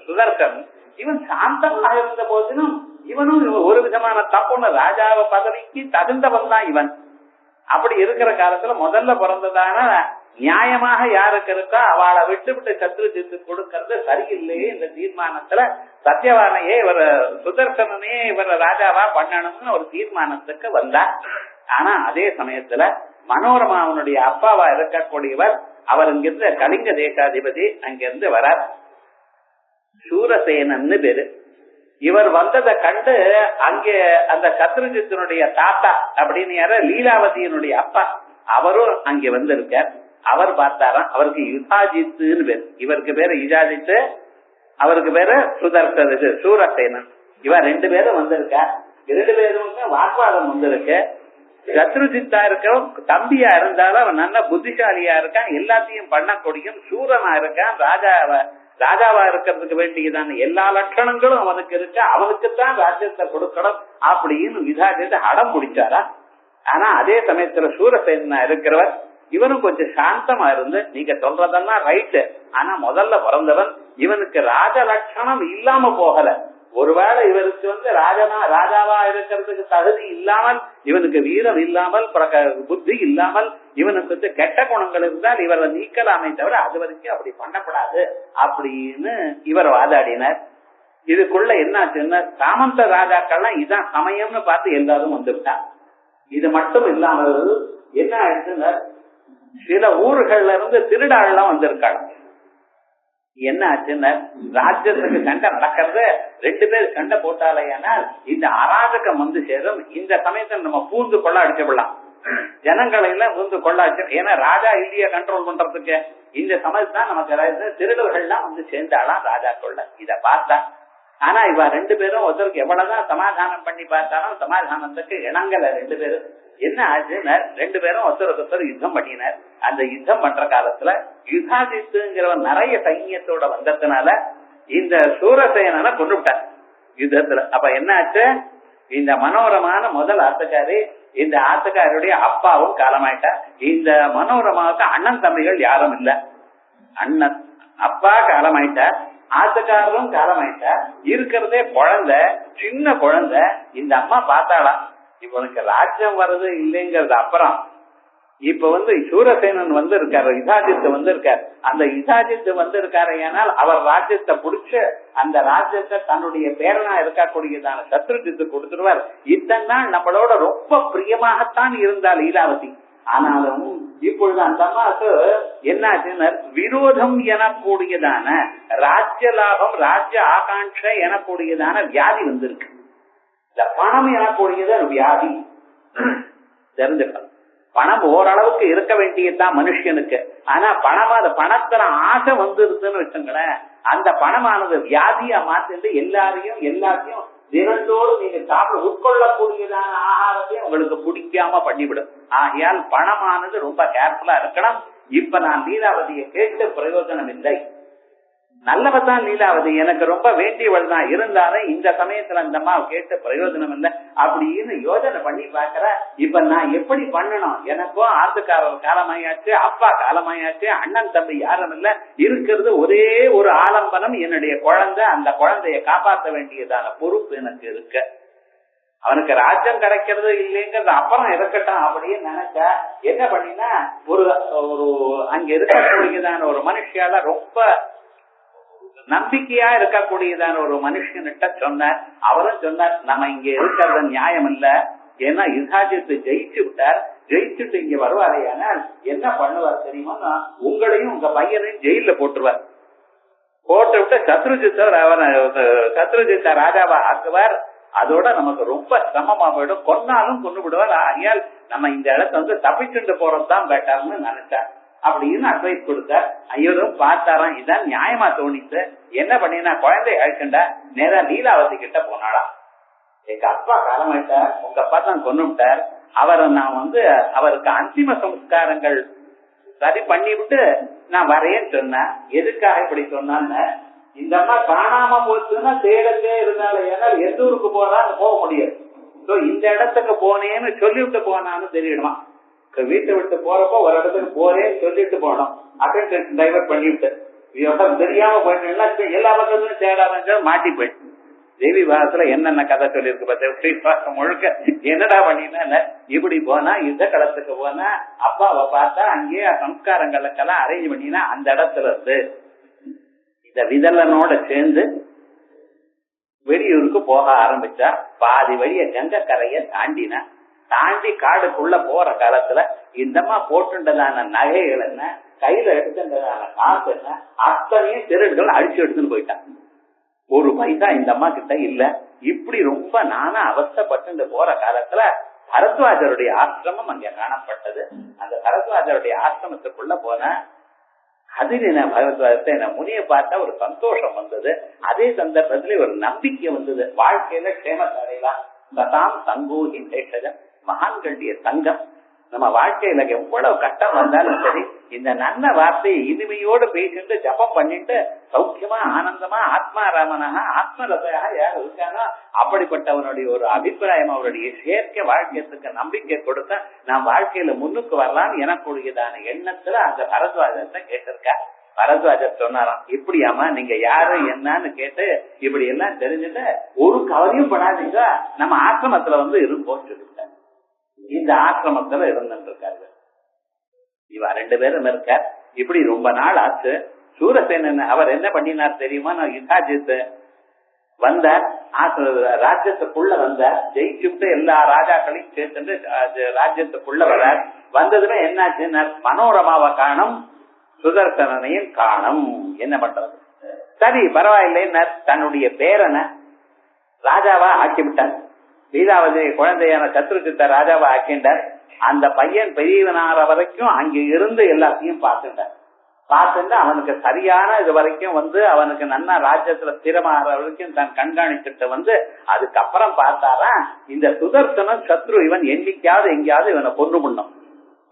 சுதர்சன், இவன் சாந்தமாக இருந்த போதிலும் இவனும் ஒரு விதமான தப்புன்னு ராஜாவ பதவிக்கு தகுந்தவன் தான் இவன். அப்படி இருக்கிற காலத்துல முதல்ல பிறந்ததான நியாயமாக யாருக்கு இருக்கோ அவளை விட்டு விட்டு சத்ருஜித்து கொடுக்கறது சரியில்லையே. இந்த தீர்மானத்துல சத்யவானையே இவர் சுதர்சனனையே இவர் ராஜாவா பண்ணணும்னு ஒரு தீர்மானத்துக்கு வந்தார். ஆனா அதே சமயத்துல மனோரமாவனுடைய அப்பாவா இருக்கக்கூடியவர், அவர் இங்கிருந்து கலிங்க தேசாதிபதி அங்கிருந்து வரார். சூரசேனன்னு பேரு. இவர் வந்ததை கண்டு அங்கே அந்த சத்ருஜித்தினுடைய தாத்தா அப்படின்னு யார லீலாவதியினுடைய அப்பா, அவரும் அங்க வந்திருக்கார். அவர் பார்த்தாராம், அவருக்கு யுதாஜித்துன்னு பேரு. இவருக்கு பேரு யுதாஜித்து, அவருக்கு பேரு சுதர்சன சூரசேனன். இவர் ரெண்டு பேரும் வந்திருக்கார். இரண்டு பேரும் வாக்குவாதம் வந்திருக்கு. சத்ருஜித்தா இருக்கிறவன் தம்பியா இருந்தாலும் அவன் நல்ல புத்திசாலியா இருக்கான், எல்லாத்தையும் பண்ணக்கூடிய சூரனா இருக்கான், ராஜாவா இருக்கிறதுக்கு வேண்டியதான எல்லா லட்சணங்களும் அவனுக்கு இருக்கு, அவனுக்குத்தான் ராஜ்யத்தை கொடுக்கணும் அப்படின்னு விதாஜித்து அடம் பிடிச்சாரா. ஆனா அதே சமயத்துல சூரசேனா இருக்கிறவர் இவனும் கொஞ்சம் சாந்தமா இருந்து, நீங்க சொல்றதெல்லாம் ரைட்டு, ஆனா முதல்ல பிறந்தவன் இவனுக்கு ராஜ லட்சணம் இல்லாம போகல. ஒருவேளை இவருக்கு வந்து ராஜாவா இருக்கிறதுக்கு தகுதி இல்லாமல், இவனுக்கு வீரம் இல்லாமல், புத்தி இல்லாமல், இவனுக்கு வந்து கெட்ட குணங்கள் இருந்தால் இவரை நீக்கலாமே தவிர அது வரைக்கும் அப்படி பண்ணக்கூடாது அப்படின்னு இவர் வாதாடினார். இதுக்குள்ள என்னாச்சுன்னா சாமந்த ராஜாக்கள்லாம் இதான் சமயம்னு பார்த்து எல்லாரும் வந்துவிட்டார். இது மட்டும் இல்லாமல் என்ன ஆயிடுச்சுன்னா சில ஊர்கள்ல இருந்து திருடாள்லாம் வந்திருக்காங்க. என்ன ஆச்சுன்னா ராஜ்யத்துக்கு சண்டை நடக்கிறது, ரெண்டு பேர் சண்டை போட்டாலேயானால் இந்த அராஜகம் வந்து சேரும். இந்த சமயத்துல நம்ம பூந்து கொள்ள அடிச்சுடலாம், ஜனங்களை எல்லாம் பூந்து கொள்ள அடிச்சு. ஏன்னா ராஜா இந்தியா கண்ட்ரோல் பண்றதுக்கு இந்த சமயத்தான் நமக்கு திருடர்கள்லாம் வந்து சேர்ந்தாலாம் ராஜாக்குள்ள. இத பார்த்தா ஆனா இவ ரெண்டு பேரும் ஒருத்தருக்கு எவ்வளவுதான் சமாதானம் பண்ணி பார்த்தாலும் சமாதானத்துக்கு இணங்கல ரெண்டு பேரும். என்ன ஆச்சுன்னா ரெண்டு பேரும் ஒருத்தருக்கு ஒருத்தர் யுத்தம் பண்ணினார். அந்த யுத்தம் பண்ற காலத்துல யுதாஜித்துங்கிறவன் நிறைய சைன்யத்தோட வந்ததுனால இந்த சூரசேனனை கொண்டு விட்டார் யுத்தத்துல. அப்ப என்ன ஆச்சு, இந்த மனோரமான முதல் ஆத்துக்காரி, இந்த ஆத்துக்காரியுடைய அப்பாவும் காலமாயிட்டார். இந்த மனோரமாவுக்கு அண்ணன் தம்பிகள் யாரும் இல்ல. அண்ணன் அப்பா காலமாயிட்டார், ஆத்துக்காரரும் காலமாயிட்டார். இருக்கிறதே குழந்தை, சின்ன குழந்தை. இந்த அம்மா பார்த்தாலாம் இவனுக்கு ராஜ்யம் வருது இல்லைங்கிறது அப்புறம். இப்ப வந்து சூரசேனன் வந்து இருக்காரு, யுதாஜித்து வந்து இருக்காரு. அந்த யுதாஜித்து வந்து இருக்காரு, ஏனால் அவர் ராஜ்யத்தை புடிச்சு அந்த ராஜ்யத்தை தன்னுடைய பேரனா இருக்கக்கூடியதான சத்ருஜித்து கொடுத்துருவார். இத்தனை நாள் நம்மளோட ரொம்ப பிரியமாகத்தான் இருந்தால் லீலாவதி. ஆனாலும் இப்பொழுது அந்த அம்மாவுக்கு என்ன ஆச்சுன்னா விரோதம் எனக்கூடியதான ராஜ்ய லாபம், ராஜ்ய ஆகாட்ச எனக்கூடியதான வியாதி வந்திருக்கு. இந்த பணம் எனக்கூடியது வியாதி தெரிஞ்சுக்கலாம். பணம் ஓரளவுக்கு இருக்க வேண்டியதுதான் மனுஷனுக்கு. ஆனா பணத்துல ஆசை வந்துருதுன்னு வச்சுங்களேன், அந்த பணமானது வியாதியா மாத்திட்டு எல்லாத்தையும் தினத்தோடு நீங்க சாப்பிட உட்கொள்ளக்கூடியதான ஆகாரத்தையும் உங்களுக்கு பிடிக்காம பண்ணிவிடும். ஆகையால் பணமானது ரொம்ப கேர்ஃபுல்லா இருக்கணும். இப்ப நான் லீலாவதியை கேட்டு பிரயோஜனம் இல்லை. நல்லவதான் லீலாவதி, எனக்கு ரொம்ப வேண்டியவள் தான், இருந்தாலும் இந்த சமயத்துல அந்த அம்மா கேட்டு பிரயோஜனம் இல்லை அப்படின்னு யோசனை பண்ணி பாக்குற. இப்ப நான் எப்படி பண்ணணும்? எனக்கும் ஆத்துக்காரர் காலமாயாச்சு, அப்பா காலமாயாச்சு, அண்ணன் தம்பி யாரும் இல்ல, இருக்கிறது ஒரே ஒரு ஆலம்பனம் என்னுடைய குழந்தை. அந்த குழந்தைய காப்பாற்ற வேண்டியதான பொறுப்பு எனக்கு இருக்கு. அவனுக்கு ராஜ்யம் கிடைக்கிறது இல்லைங்கிறது அப்புறம் இருக்கட்டும் அப்படின்னு நினைச்சா என்ன பண்ணினா, ஒரு அங்க இருக்கக்கூடியதான ஒரு மனுஷியால ரொம்ப நம்பிக்கையா இருக்கக்கூடியதான ஒரு மனுஷன்கிட்ட சொன்னார். அவரும் சொன்னார், நம்ம இங்க இருக்கிறது நியாயம் இல்ல, ஏன்னா யுதாஜித்து ஜெயிச்சு விட்டார், ஜெயிச்சுட்டு இங்க வருவாரையானால் என்ன பண்ணுவார் தெரியுமா, உங்களையும் உங்க பையனையும் ஜெயில போட்டுருவார். போட்டு விட்டு சத்ருஜித்த ராஜாவா ஆக்குவார். அதோட நமக்கு ரொம்ப சிரமமா போயிடும், கொன்னாலும் கொண்டு விடுவார். ஆகையால் நம்ம இந்த இடத்த தப்பிச்சுட்டு போறதுதான் பெட்டர்னு நினைச்சார். அப்படின்னு அட்வைஸ் கொடுத்தார். ஐயரும் பார்த்தாராம், இதான் நியாயமா தோணிச்சு. என்ன பண்ணினா, குழந்தை அழைச்சுண்டா நேரா லீலாவதி கிட்ட போனாளா. எங்க அப்பா காலமாயிட்டார், உங்க அப்பா தான் கொண்டுட்டார், அவரை நான் அவருக்கு அந்திம சம்ஸ்காரங்கள் சரி பண்ணி விட்டு நான் வரேன்னு சொன்னேன். எதுக்காக இப்படி சொன்னான்னு, இந்த அம்மா காணாம போச்சுன்னா தேடத்தே இருந்தாலும், ஏன்னா எந்த ஊருக்கு போறான்னு போக முடியாது. இந்த இடத்துக்கு போனேன்னு சொல்லிவிட்டு போனான்னு தெரியணுமா. வீட்டை விட்டு போறப்போ ஒரு இடத்துக்கு போறேன்னு சொல்லிட்டு போனோம், அட்டென்ஷன் டைவர்ட் பண்ணிவிட்டு தெரியாம போயிட்டு எல்லா பக்கத்துலயும் தேடாத மாட்டி போயிட்டு. தேவி பாகத்துல என்னென்ன கதை சொல்லியிருக்கு முழுக்க என்னடா பண்ணினா, இப்படி போனா இந்த களத்துக்கு போனா அப்பாவை பார்த்தா அங்கேயே சம்ஸ்காரங்களுக்கெல்லாம் அரேஞ்ச் பண்ணினா அந்த இடத்துல இருந்து இந்த விதலனோட சேர்ந்து வெளியூருக்கு போக ஆரம்பிச்சா. பாதி வழிய கங்கை கரைய தாண்டி காடுக்குள்ள போற காலத்துல இந்தம்மா போட்டுண்டதான நகைகள் என்ன, கையில எடுத்துட்டதான காசு என்ன, அத்தனையும் திருடுகள் அடிச்சு எடுத்துன்னு போயிட்டான். ஒரு பைசா இந்த அம்மா கிட்ட இல்ல. இப்படி ரொம்ப நானா அவஸ்தப்பட்டு போற காலத்துல பரத்வாஜருடைய ஆசிரமம் அங்க காணப்பட்டது. அந்த பரத்வாஜருடைய ஆசிரமத்துக்குள்ள போன அதில் பரத்வாஜத்தை முனிய பார்த்தா ஒரு சந்தோஷம் வந்தது. அதே சந்தர்ப்பத்துல ஒரு நம்பிக்கை வந்தது, வாழ்க்கையில க்ஷேமத்தை அடையலாம். சதாம் சங்கோகி சேஷஜம், மகான்களுடைய சங்கம். நம்ம வாழ்க்கையில எவ்வளவு கஷ்டம் வந்தாலும் சரி, இந்த நல்ல வார்த்தையை இனிமையோடு பேசிட்டு ஜபம் பண்ணிட்டு சௌக்கியமா ஆனந்தமா ஆத்மாராமனாக ஆத்மரதையாக யார் இருக்கானோ அப்படிப்பட்டவனுடைய ஒரு அபிப்பிராயம், அவருடைய செயற்கை வாழ்க்கைக்கு நம்பிக்கை கொடுத்த நான் வாழ்க்கையில முன்னுக்கு வரலான்னு எனக்குரியதான எண்ணத்துல அந்த பரத்வாஜத்தை கேட்டிருக்கா. பரத்வாஜர் சொன்னாராம், இப்படியாமா நீங்க யாரு என்னன்னு கேட்டு இப்படி எல்லாம் தெரிஞ்சுட்டு ஒரு கவலையும் படாதீங்க, நம்ம ஆசிரமத்துல இருப்போம் சொல்லிட்டாங்க. இந்த ஆசிரமத்துல இருந்துட்டு இருக்காரு. இவ 2 பேரும் இருக்கார். இப்படி ரொம்ப நாள் ஆச்சு. சூரசேனன் அவர் என்ன பண்ணினார் தெரியுமா, நான் யுதாஜித் வந்தார், ராஜ்யத்துக்குள்ள வந்தார், ஜெயிச்சுட்டு எல்லா ராஜாக்களையும் சேர்த்து ராஜ்யத்துக்குள்ள வரார். வந்ததுமே என்னாச்சுன்னா மனோரமாவை காணும், சுதர்சனையும் காணும். என்ன பண்றது? சரி பரவாயில்லை, தன்னுடைய பேரனை ராஜாவா ஆக்கிவிட்டார். லீலாவதி குழந்தையான சத்ருஜித்த ராஜாவா ஆக்கின்றார். அந்த பையன் பெரியவனார வரைக்கும் அங்க இருந்து எல்லாத்தையும் பார்த்துட்டு அவனுக்கு சரியான இது வரைக்கும் அவனுக்கு நன்னா ராஜ்யத்துல ஸ்திரமாற வரைக்கும் தான் கண்காணிச்சுட்டு அதுக்கப்புறம் பார்த்தாரா, இந்த சுதர்சனம் சத்ரு இவன் என்னைக்காவது எங்கேயாவது இவனை கொண்டு பண்ணும்,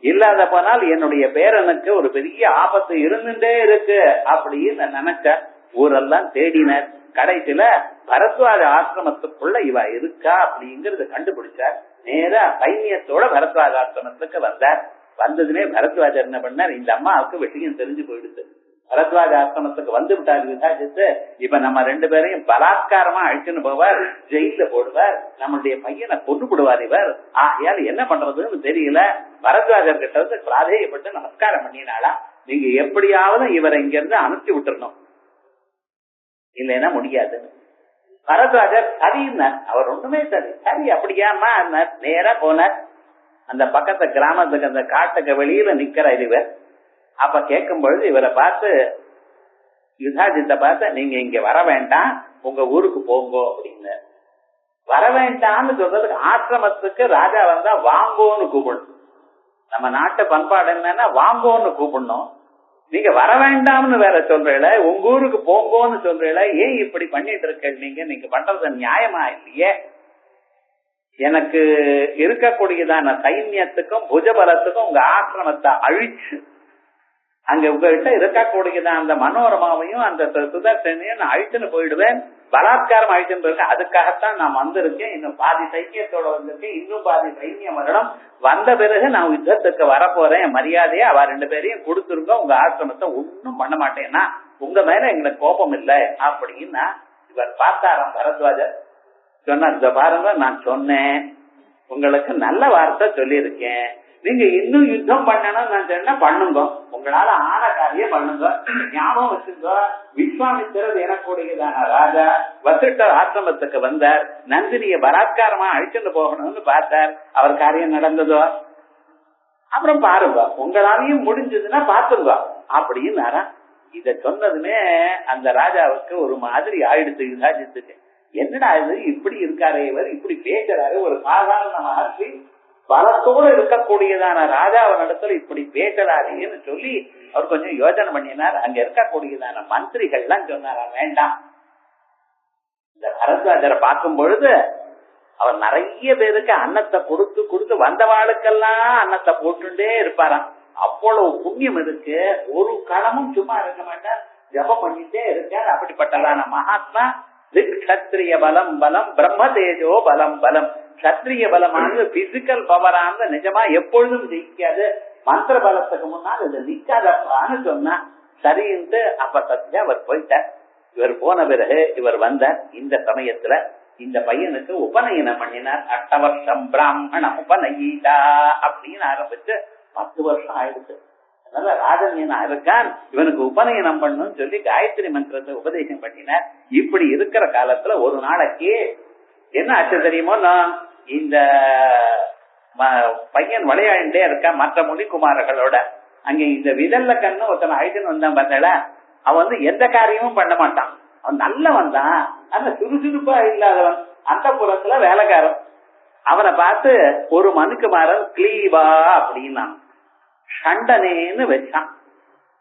இல்லாத போனால் என்னுடைய பேரனுக்கு ஒரு பெரிய ஆபத்து இருந்துட்டே இருக்கு அப்படின்னு நினைச்ச. ஊரெல்லாம் தேடினர். கடைசியில பரத்வாஜ ஆசிரமத்துக்குள்ள இவ இருக்கா அப்படிங்கறத கண்டுபிடிச்சார். நேரா சைன்யத்தோட பரத்வாஜ ஆசிரமத்துக்கு வந்தார். வந்ததுமே பரத்வாஜர் என்ன பண்ணார், இந்த அம்மாவுக்கு விஷயம் தெரிஞ்சு போயிடுது. பரத்வாஜ ஆசிரமத்துக்கு வந்து விட்டார் விசாரிச்சு. இப்ப நம்ம 2 பேரையும் பலாத்காரமா அழிச்சுன்னு போவார், ஜெயில போடுவார், நம்மளுடைய பையனை கொண்டு போடுவார் இவர். ஆகையால் என்ன பண்றதுன்னு தெரியல. பரத்வாஜர் கிட்ட பிராதேயப்பட்டு நமஸ்காரம் பண்ணினாளா, நீங்க எப்படியாவது இவரை இங்க இருந்து அனுப்பிச்சு விட்டுறணும், இல்லைன்னா முடியாதுன்னு. பரத்வாஜர் சரின்னார். அவர் ஒண்ணுமே சரி அப்படியாமா நேரா போனார். அந்த பக்கத்து கிராமத்துக்கு அந்த காட்டுக்கு வெளியில நிக்கிற இவர். அப்ப கேட்கும் பொழுது இவரை பார்த்து, யுதாஜித்தை பார்த்து, நீங்க இங்க வர வேண்டாம், உங்க ஊருக்கு போங்கோ அப்படின்னு. வர வேண்டாம்னு சொல்றதுக்கு, ஆசிரமத்துக்கு ராஜா வந்தா வாங்கோன்னு கூப்பிடணும். நம்ம நாட்டு பண்பாடு என்னன்னா வாங்கோன்னு கூப்பிடணும். நீங்க வர வேண்டாம்னு வேற சொல்றீல, உங்க ஊருக்கு போங்கோன்னு சொல்றீல, ஏன் இப்படி பண்ணிட்டு இருக்க? நீங்க பண்றது நியாயமா இல்லையே? எனக்கு இருக்கக்கூடியதான சைன்யத்துக்கும் புஜபலத்துக்கும் உங்க ஆசிரமத்தை அழிச்சு அங்க உங்ககிட்ட இருக்கக்கூடியதான் அந்த மனோரமாவையும் அந்த சுதர்சனையும் நான் அழிச்சுன்னு போயிடுவேன், பலாத்காரம் அழிச்சுன்னு போயிருக்கேன். அதுக்காகத்தான் நான் வந்திருக்கேன். இன்னும் பாதி சைக்கியத்தோட வந்திருக்கேன், இன்னும் பாதி சைன்யம் வரணும். வந்த பிறகு நான் யுத்தத்துக்கு வரப்போறேன். மரியாதையா அவ 2 பேரையும் கொடுத்துருங்க, உங்க ஆசிரமத்தை ஒன்னும் பண்ண மாட்டேன்னா உங்க மேல எங்களுக்கு கோபம் இல்லை அப்படின்னா இவர் பார்த்தாராம் பரத்வாஜர். சொன்னார், இந்த பாருங்க, நான் சொன்னேன், உங்களுக்கு நல்ல வார்த்தை சொல்லியிருக்கேன், நீங்க இன்னும் யுத்தம் பண்ணணும் நான் சொன்ன பண்ணுங்க, உங்களால ஆன காரியம் பண்ணுங்க. ஞாபகம் வச்சுங்க, விஸ்வாமித்திரர் எனக்கூடியதான ராஜா வசிஷ்டர் ஆசிரமத்துக்கு வந்தார், நந்தினிய பலாத்காரமா அழிச்சுட்டு போகணும்னு பார்த்தார். அவர் காரியம் நடந்ததோ? அப்புறம் பாருங்க, உங்களாலையும் முடிஞ்சதுன்னா பாத்துங்க அப்படின்னாரா. இத சொன்னதுமே அந்த ராஜாவுக்கு ஒரு மாதிரி ஆயிடுச்சு. யுதாஜித்துக்கு என்னடா இது, இப்படி இருக்காரு இவர், இப்படி பேசுறாரு, ஒரு சாதாரண மகர்ஷி பலத்தோடு இருக்கக்கூடியதான ராஜாவின் இடத்துல இப்படி பேசுறாருன்னு சொல்லி அவர் கொஞ்சம் யோசனை பண்ணினார். அங்க இருக்கக்கூடியதான மந்திரிகள் எல்லாம் சொன்னாரா, வேண்டாம். இந்த பரத்வாஜரை பார்க்கும் பொழுது அவர் நிறைய பேருக்கு அன்னத்தை கொடுத்து கொடுத்து வந்தவாளுக்கெல்லாம் அன்னத்தை போட்டுட்டே இருப்பாராம். அவ்வளவு புண்ணியம் இருக்கு. ஒரு களமும் சும்மா இருக்க மாட்டார், ஜபம் பண்ணிட்டே இருக்கார். அப்படிப்பட்டதான மகாத்மா க்ஷத்ரிய பலம் பலம் பிரம்ம தேஜோ பலம் பலம். சத்திரிய பலமானது பிசிக்கல் பவரானது நிஜமா எப்பொழுதும் ஜெயிக்காது, மந்திர பலத்துக்கு முன்னால் இது நிக்காதப்பான்னு சொன்னா சரின்ட்டு அப்ப சத்தியா அவர் போயிட்டார். இவர் போன பிறகு இவர் வந்தார். இந்த சமயத்துல இந்த பையனுக்கு உபநயனம் பண்ணினார். 8 வருஷம் பிராமண உபநயிதா அப்படின்னு ஆரம்பிச்சு 10 வருஷம் ஆயிடுச்சு. அதனால ராஜன்யனா இருக்கான், இவனுக்கு உபநயனம் பண்ணணும்னு சொல்லி காயத்ரி மந்திரத்தை உபதேசம் பண்ணினார். இப்படி இருக்கிற காலத்துல ஒரு நாளைக்கு என்ன ஆச்சு தெரியுமோ, இந்த பையன் விளையாண்டே இருக்கா மற்ற முனிகுமாரர்களோட. அங்க இந்த விதல்ல கண்ணு ஒருத்தன் அழைச்சுன்னு வந்தான் பார்த்தல, அவன் எந்த காரியமும் பண்ண மாட்டான், அவன் நல்லவன் தான், ஆனா சுறுசுறுப்பா இல்லாதவன், அந்த புறத்துல வேலைக்காரன். அவனை பார்த்து ஒரு மனுக்குமாரன் கிளீவா அப்படின்னா சண்டனேன்னு வச்சான்.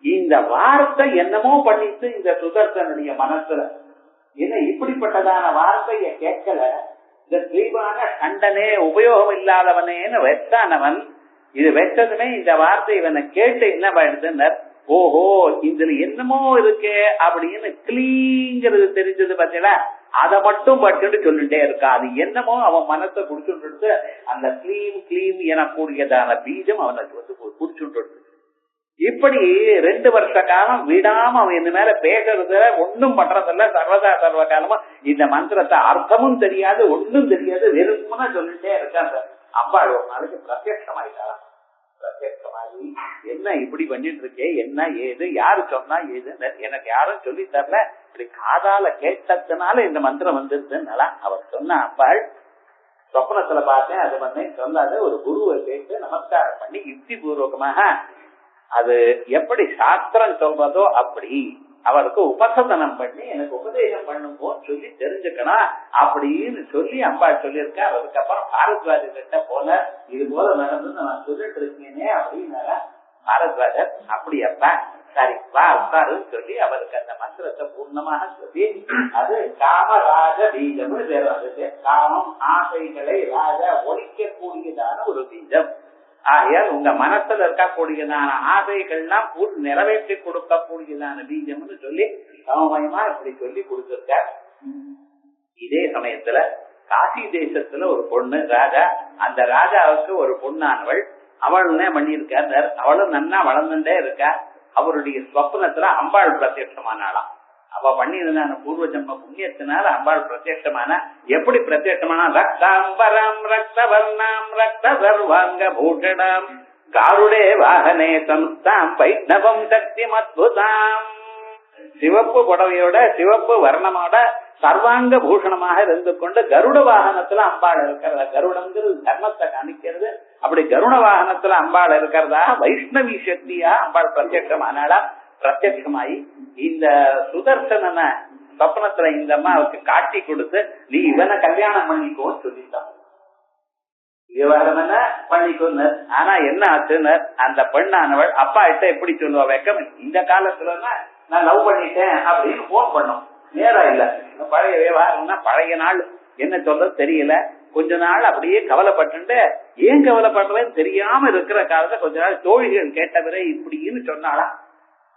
இந்த வார்த்தை என்னமோ பண்ணிட்டு இந்த சுதர்சனுடைய மனசுல, என்ன இப்படிப்பட்டதான வார்த்தைய கேட்கல, இந்த கிளீவான சண்டனே உபயோகம் இல்லாதவனேன்னு வச்சானவன். இது வச்சதுமே இந்த வார்த்தை இவனை கேட்டு என்ன பண்ணுதுன்னு, ஓஹோ இதுல என்னமோ இருக்கே அப்படின்னு கிளீங்கிறது தெரிஞ்சது பார்த்தீங்களா, அதை மட்டும் பட்டு சொல்லிட்டே இருக்கா. அது என்னமோ அவன் மனசை குடிச்சுட்டு அந்த கிளீம் கிளீம் எனக்கூடியதான பீஜம் அவனுக்கு குடிச்சுட்டு. இப்படி 2 வருஷ காலம் விடாம அவன் இந்த மேல பேசுறதுல ஒன்னும் பண்றதில்ல. சர்வதா சர்வ காலமா இந்த மந்திரத்தை அர்த்தமும் தெரியாது, ஒன்னும் தெரியாது, வெறுப்புனா சொல்லிட்டே இருக்காங்க. அம்பாள் ஒரு நாளைக்கு பிரத்யட்சமாயிட்டாராம். பிரத்யட்சமாகி என்ன இப்படி பண்ணிட்டு இருக்கே, என்ன ஏது, யாரு சொன்னா ஏது, எனக்கு யாரும் சொல்லி தரல, இப்படி காதால கேட்டதுனால இந்த மந்திரம் வந்துருதுன்னால அவர் சொன்ன அம்பாள் சொப்னத்துல பார்த்தேன், அது பண்ணேன் சொல்லாத ஒரு குருவை கேட்டு நமஸ்காரம் பண்ணி யுக்தி பூர்வகமாக அது எப்படி சாஸ்திரம் சொல்றதோ அப்படி அவருக்கு உபசதனம் பண்ணி எனக்கு உபதேசம் பண்ணும்போது சொல்லி தெரிஞ்சுக்கணும் அப்படின்னு சொல்லி அம்பாள் சொல்லியிருக்க. அதுக்கப்புறம் பாரத்வாஜர் கிட்ட போல இது போல நடந்துன்னு நான் சொல்லிட்டு இருக்கேனே அப்படின்னால பாரத்வாஜர் அப்படியப்பா சரி வா உட்காருன்னு சொல்லி அவருக்கு அந்த மந்திரத்தை பூர்ணமாக சொல்லி, அது காமராஜ பீஜம்னு பேர் வந்துச்சு. காமம் ஆசைகளை ராஜா ஒழிக்கக்கூடியதான ஒரு பீஜம். ஆகையால் உங்க மனசுல இருக்கக்கூடியதான ஆசைகள்லாம் நிறைவேற்றி கொடுக்கக்கூடியதான பீஜம்னு சொல்லி சமமயமா இப்படி சொல்லி கொடுத்திருக்க. இதே சமயத்துல காசி தேசத்துல ஒரு பொண்ணு ராஜா, அந்த ராஜாவுக்கு ஒரு பொண்ணானவள், அவள் என்ன பண்ணியிருக்காரு, அவளும் நன்னா வளர்ந்துட்டே இருக்கா. அவருடைய ஸ்வப்னத்துல அம்பாள் பிரத்யட்சமானாலாம். அவ பண்ணியிருந்தான பூர்வ ஜன்ம புண்ணியத்தினால அம்பாள் பிரத்யட்சமான. எப்படி பிரத்யட்சமான, ரக்தாம்பரம் ரக்தவர்ணாம் ரக்த சர்வாங்க பூஷணம் காருடே வாகனே சம்ஸ்தாம் வைஷ்ணவம் சக்தி அத்புதாம். சிவப்பு புடவையோட சிவப்பு வர்ணமோட சர்வாங்க பூஷணமாக இருந்து கொண்டு கருட வாகனத்துல அம்பாள் இருக்கிறதா. கருடங்கிறது தர்மத்தை காணிக்கிறது. அப்படி கருட வாகனத்துல அம்பாள் இருக்கிறதா வைஷ்ணவி சக்தியா அம்பாள் பிரத்யட்சமானாலா. பிரத்யட்சமாயி இந்த சுதர்சனனை சொப்னத்துல இந்த அம்மாவுக்கு காட்டி கொடுத்து நீ இவனை கல்யாணம் பண்ணிக்கோன்னு சொல்லிட்டான். விவகாரம் என்ன பண்ணிக்கொண்டு. ஆனா என்ன ஆச்சுன்னு அந்த பெண்ணானவள் அப்பா கிட்ட எப்படி சொல்லுவா? வெக்கம். இந்த காலத்துலன்னா நான் லவ் பண்ணிட்டேன் அப்படின்னு போன் பண்ணும். நேரம் இல்ல. பழைய விவகாரம்னா பழைய நாள் என்ன சொல்றது தெரியல. கொஞ்ச நாள் அப்படியே கவலைப்பட்டு ஏன் கவலைப்படுறேன்னு தெரியாம இருக்கிற காலத்துல கொஞ்ச நாள் தோழிகள் கேட்டவரே இப்படின்னு சொன்னாலாம்.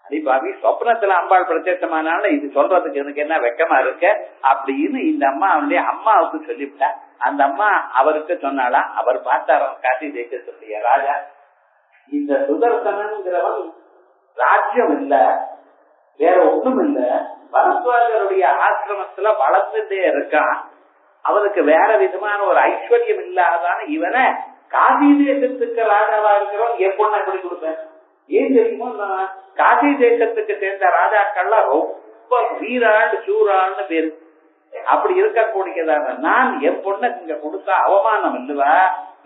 அடிப்பாவி சொப்னத்துல அம்பாள் பிரத்யட்சமானாலும் இது சொல்றதுக்கு எனக்கு என்ன வெக்கமா இருக்க அப்படின்னு இந்த அம்மா அவனுடைய அம்மாவுக்கு சொல்லிவிட்டா. அந்த அம்மா அவருக்கு சொன்னாலாம். அவர் பார்த்தாராம் காசி தேசத்துடைய ராஜா. இந்த சுதர்சனங்கிறவன் ராஜ்யம் இல்ல, வேற ஒண்ணும் இல்ல, பரத்வாஜருடைய ஆசிரமத்துல வளர்ந்துட்டே இருக்கான். அவனுக்கு வேற விதமான ஒரு ஐஸ்வர்யம் இல்லாதான இவனை காசி தேசத்துக்கு ராஜாவா இருக்கிறவன் என் பொண்ணை எப்படி கொடுப்பேன்? ஏன் தெரியுமோ, காசி தேசத்துக்கு சேர்ந்த ராஜாக்கள்லாம் ரொம்ப வீராண்டு சூரான்னு பேரு. அப்படி இருக்கக்கூடியதான நான் என் பொண்ணை இங்க கொடுத்தா அவமானம் இல்லவா?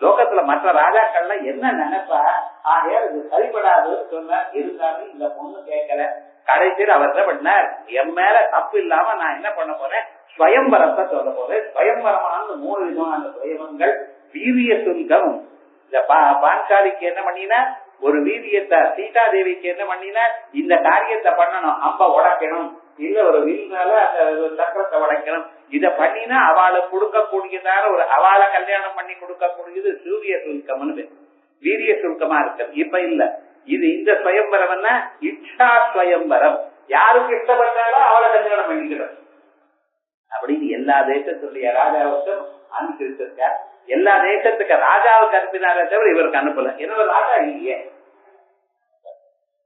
லோகத்துல மற்ற ராஜாக்கள்லாம் என்ன நினைப்பா? ஆகையால் இது சரிபடாதுன்னு சொன்ன. இருந்தாலும் இந்த பொண்ணு கேட்கல. கடைசியில் அவர் என்ன பண்ணார்? என் மேல தப்பு இல்லாம நான் என்ன பண்ண போறேன்? ஸ்வயம்பரத்தை சொல்ல போறேன். ஸ்வயம்பரமான 3 விதமான சுயம்பங்கள். வீரிய சுல்கம். இந்த பாஞ்சாலிக்கு என்ன பண்ணினா ஒரு வீரியத்தை, சீதா தேவிக்கு என்ன பண்ணினா இந்த காரியத்தை பண்ணணும், அம்ப உடைக்கணும், இல்ல ஒரு வீழ்னால அந்த சக்கரத்தை உடைக்கணும். இத பண்ணினா அவளுக்கு கொடுக்கக்கூடியதான ஒரு அவளை கல்யாணம் பண்ணி கொடுக்கக்கூடியது சூரிய சுல்கம்னு வீரிய சுல்கமா இருக்கு. இப்ப இல்ல, இது இந்த ஸ்வயம்பரம் என்ன இச்சா ஸ்வயம்பரம். யாருக்கு இஷ்டப்பட்டாலும் அவளை கல்யாணம் பண்ணிக்கிறோம் அப்படின்னு எல்லா தேசத்துடைய ராஜாவுக்கும் அனுப்பிச்சிருக்கார். எல்லா தேசத்துக்கு ராஜாவுக்கு அனுப்பினாரே தவிர இவருக்கு அனுப்பல. எனவே ராஜா இல்லையே.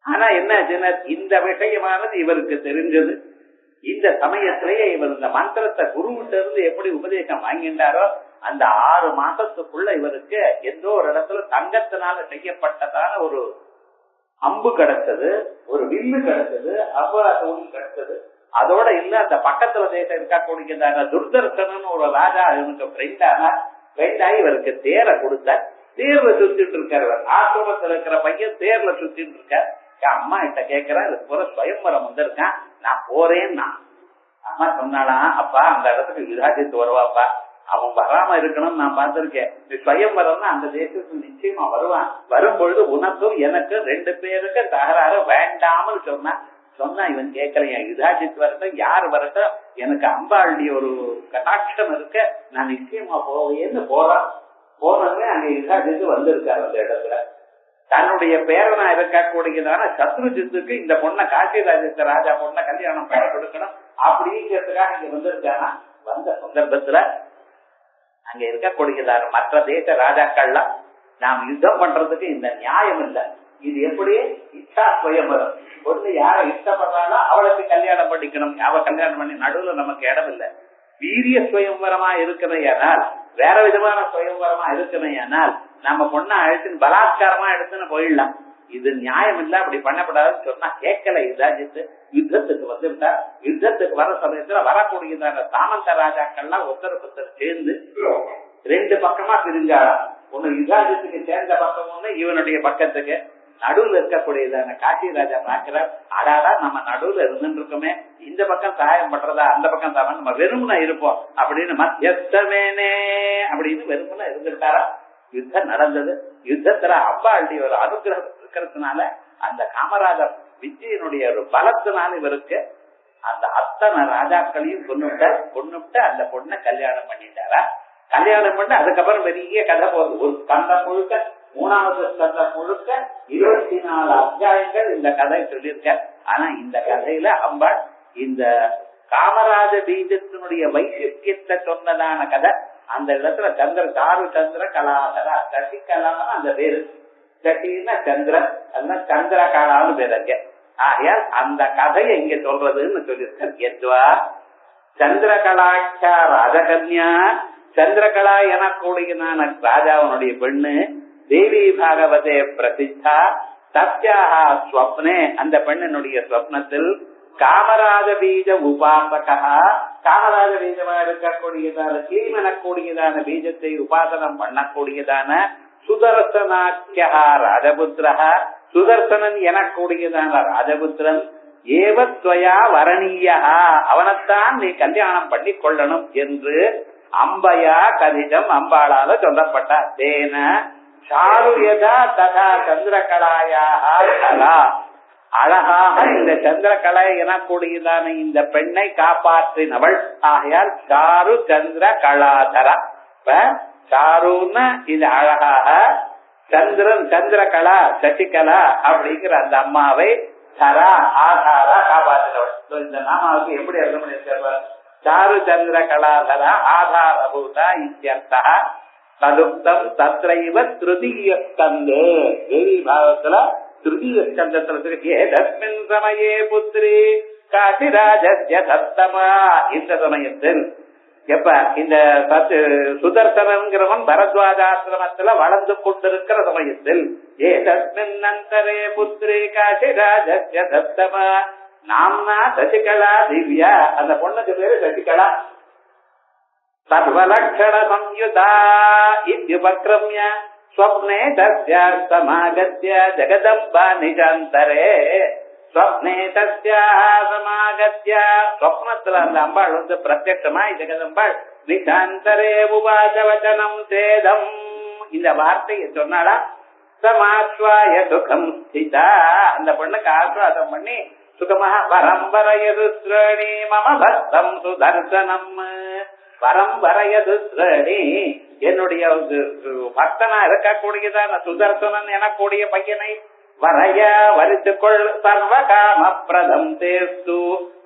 ஆனா என்ன இந்த விஷயமானது இவருக்கு தெரிஞ்சது. இந்த சமயத்திலேயே இவர் இந்த மந்திரத்தை குருவிட்ட இருந்து எப்படி உபதேசம் வாங்கிட்டாரோ அந்த 6 மாசத்துக்குள்ள இவருக்கு எந்தோ ஒரு இடத்துல தங்கத்தினால செய்யப்பட்டதான ஒரு அம்பு கிடைச்சது, ஒரு வில்லு கிடைச்சது, அபூர்வம் கிடைச்சது. அதோட இல்ல அந்த பக்கத்துல தேசம் இருக்கக்கூடியதான துர்தர்சனன் ஒரு ராஜா இவனுக்கு ஃப்ரெண்டாகி இவருக்கு தேரை கொடுத்தார். தேர்ல சுத்திட்டு இருக்காரு. ஆசிரமத்துல இருக்கிற பையன் தேர்ல சுத்திட்டு இருக்கார். அம்மா கிட்ட கேட்கிறேன், இதுக்கு போற ஸ்வயம்பரம் வந்திருக்கான், நான் போறேன்னா. அம்மா சொன்னாலாம், அப்பா அந்த இடத்துக்கு விராஜித்து வருவாப்பா, அவன் வராம இருக்கணும்னு நான் பார்த்திருக்கேன். ஸ்வயம்பரம்னா அந்த தேசத்துக்கு நிச்சயமா வருவான். வரும்பொழுது உனக்கும் எனக்கும் 2 பேருக்கு தகராறு வேண்டாமல் சொன்னா இவன் கேட்கலையா, யுதாஜித் வரட்டும் யார் வரட்டும், எனக்கு அம்பாளுடைய ஒரு கட்டாட்சம் இருக்க, நான் நிச்சயமா போவேன்னு போறான். போனதுமே அங்க யுதாஜித் வந்திருக்காரு. அந்த இடத்துல தன்னுடைய பேரனா இருக்கக்கூடியதான சத்ருஜித்துக்கு இந்த பொண்ணை காசிராஜ ராஜா பொண்ணை கல்யாணம் பண்ணி கொடுக்கணும் அப்படிங்கிறதுக்காக இங்க வந்திருக்கானா. வந்த சந்தர்ப்பத்துல அங்க இருக்கக்கூடியதான மற்ற தேச ராஜாக்கள்லாம் நாம் யுத்தம் பண்றதுக்கு இந்த நியாயம் இல்லை, இது எப்படி இச்சா ஸ்வயம்பரம். பொண்ணு யார இஷ்டப்படுறாளோ அவளுக்கு கல்யாணம் பண்ணிக்கணும். அவ கல்யாணம் பண்ணி நடுவுல நமக்கு இடம் இல்லை. வீரிய சுயம்பரமா இருக்கணையானால், வேற விதமான சுயம்பரமா இருக்கணையானால் நம்ம பொண்ணை அழைச்சுன்னு பலாத்காரமா எடுத்துன்னு போயிடலாம். இது நியாயம் இல்ல, அப்படி பண்ணப்படாதுன்னு சொன்னா கேட்கல. யுதாஜித்து யுத்தத்துக்கு வந்துட்டா. யுத்தத்துக்கு வர சமயத்துல வரக்கூடியதான சாமந்த ராஜாக்கள்லாம் ஒருத்தருக்கு சேர்ந்து 2 பக்கமா பிரிஞ்சாலாம். ஒண்ணு யுதாஜித்துக்கு சேர்ந்த பக்கம் ஒண்ணு, இவனுடைய பக்கத்துக்கு. நடுவுல இருக்கக்கூடியதான காசி ராஜா பாக்குறார், அடாடா நம்ம நடுவுல இருந்துட்டு இருக்கோமே, இந்த பக்கம் சகாயம் பண்றதா அந்த பக்கம் தான் நம்ம வெறுமனா இருப்போம் அப்படின்னு மத்தியஸ்தமேனே அப்படின்னு வெறுமனா இருந்துட்டாரா. யுத்தம் நடந்தது. யுத்தத்துல அம்பாளுடைய ஒரு அனுகிரகம் இருக்கிறதுனால அந்த காமராஜர் விஜயனுடைய ஒரு பலத்தினால இவருக்கு அந்த அத்தனை ராஜாக்களையும் கொன்னுட்டு அந்த பொண்ணை கல்யாணம் பண்ணிட்டாரா. கல்யாணம் பண்ணி அதுக்கப்புறம் பெரிய கதை போகுது. ஒரு ஸ்கந்தம் முழுக்க, 3வது ஸ்கந்தம் முழுக்க 24 அத்தியாயங்கள் இந்த கதை சொல்லியிருக்க. ஆனா இந்த கதையில அம்பாள் இந்த காமராஜ பீஜத்தினுடைய வைசிஷ்டியத்தை சொன்னதான கதை. அந்த இடத்துல சாரு சந்திர கலாதரா, சசிகலான்னு அந்த பேரு. சசின்னா சந்திரன், அதெல்லாம் சந்திர கலான்னு பேருங்க. ஆகையால் அந்த கதையை இங்க சொல்றதுன்னு சொல்லியிருக்க. சந்திரகலாட்சா ராஜகன்யா, சந்திரகலா எனக்கூடியதான ராஜாவனுடைய பெண்ணு, தேவி பாகவதே பிரசித்தா, சத்யாஹா ஸ்வப்னே, அந்த பெண்ணினுடைய ஸ்வப்னத்தில் காமராஜ பீஜ உபாசகா, காமராஜ பீஜமா இருக்கக்கூடியதான கீழ்மனக்கூடியதான பீஜத்தை உபாசனம் பண்ணக்கூடியதான சுதர்சனாக்கியா ராஜபுத்திரா, சுதர்சனன் எனக்கூடியதான ராஜபுத்திரன், ஏவத்வயா வரணீயா, அவனைத்தான் நீ கல்யாணம் பண்ணி கொள்ளணும் என்று அம்பையா கதிதம் அம்பாளால சொல்லப்பட்ட தேன சாருயதா ததா சந்திரகலாயாக கலா அழகாக இந்த சந்திரகலை எனக்கூடியதான இந்த பெண்ணை காப்பாற்றினவள். ஆகையால் சாரு சந்திர கலாதரா. இப்ப சாருன்னு இது அழகாக, சந்திரன் சந்திரகலா சசிகலா அப்படிங்கிற அந்த அம்மாவை தரா ஆதாரா காப்பாற்றினவள். இந்த நாமாவுக்கு எப்படி அர்த்தம் பண்ணிருக்க? சாரு சந்திர கலாதரா ஆதாரபூதா இத்தியர்த்தா ததுக்தம் தத்ரைவ திருதிய ஸ்கந்தே. தேவி பாகத்துல திருதிய ஸ்கந்தத்துல ஏதஸ்மின் சமயே புத்திரி காசிராஜஸ்ய தத்தமா. இந்த சமயத்தில் எப்ப இந்த சுதர்சனங்கிறவன் பரத்வாஜாசிரமத்துல வளர்ந்து கொண்டிருக்கிற சமயத்தில் ஏதஸ்மின் அந்தரே புத்திரி காசிராஜஸ்ய தத்தமா நாம்னா சசிகலா திவ்யா. அந்த பொண்ணுக்கு பேரு சசிகலா. சர்வலக்ஷண சம்யுதா இத்யுபக்ரம்ய ஸ்வப்னே தஸ்யாஹ சமாகத்ய ஜெகதம்பா நிஜாந்தரே. ஸ்வப்னே தஸ்யாஹ சமாகத்ய ஸ்வப்னத்துல அந்த அம்பாள் பிரத்யட்சமாய் ஜெகதம்பாள் நிஜாந்தரே உவாச வசனம் சேதம் இந்த வார்த்தையை சொன்னாளா. சமாஸ்வாய சுகம் ஸ்திதா. அந்த பொண்ணுக்கு ஆஸ்வாதம் பண்ணி சுகமாக பரம்பரையது ஸ்ரேணி மம பக்தம் சுதர்சனம். பரம்பரையது ஸ்ரேணி என்னுடைய பக்தனா இருக்கக்கூடியதான சுதர்சனன் எனக்கூடிய பையனை வரைய வரித்துக்கொள். சர்வகாம பிரதம் தேஸ்து.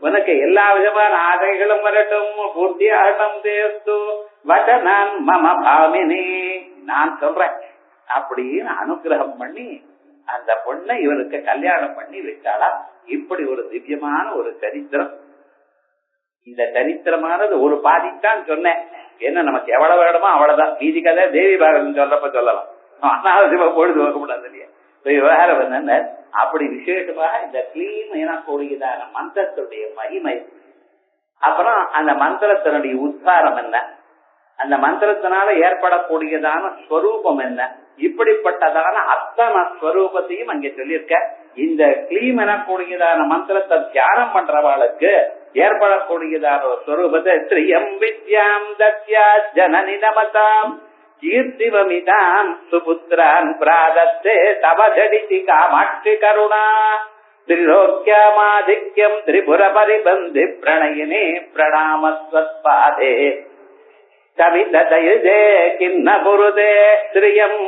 உனக்கு எல்லா விதமான ஆசைகளும் வரட்டும், பூர்த்தியாகட்டும். தேஸ்து வசனான் மம பாமினி. நான் சொல்றேன் அப்படின்னு அனுகிரகம் பண்ணி அந்த பொண்ணை இவருக்கு கல்யாணம் பண்ணி வச்சாளா. இப்படி ஒரு திவ்யமான ஒரு சரித்திரம். இந்த சரித்திரமானது ஒரு பாதித்தான் சொன்னேன். என்ன நமக்கு எவ்வளவு வேணுமோ அவ்வளவுதான். மீதி கதை தேவி பாகவதம் சொல்றப்ப சொல்லலாம். அனாவசியமா பொழுது வைக்கக்கூடாது இல்லையா? விவகாரம் என்னன்னு அப்படி விசேஷமாக இந்த கிளீம் எனக்கூடியதான மந்திரத்துடைய மகிமை, அப்புறம் அந்த மந்திரத்தினுடைய உத்தாரம் என்ன, அந்த மந்திரத்தினால ஏற்படக்கூடியதான ஸ்வரூபம் என்ன, இப்படிப்பட்டதான அத்தனை ஸ்வரூபத்தையும் அங்கே சொல்லியிருக்க. இந்த கிளீம் எனக்கூடியதான மந்திரத்தை தியானம் பண்றவாளுக்கு ஏற்படக்கூடியதான ஒரு ஸ்வரூபத்தை ஸ்ரீயம் வித்யாம் தத்யா ஜனனி நமதாம் கீர்த்திவமிதாம் சுபுத்ரான் பிராதத்தே தவஜடிதி காமாட்சி கருணா திரிலோக்கியமாதிக்யம் திரிபுர பரிபந்தி பிரணயினே பிரணாமஸ்வத்பாதே கவிதயுதே கிண்ண குருதே ஸ்ரீயம்.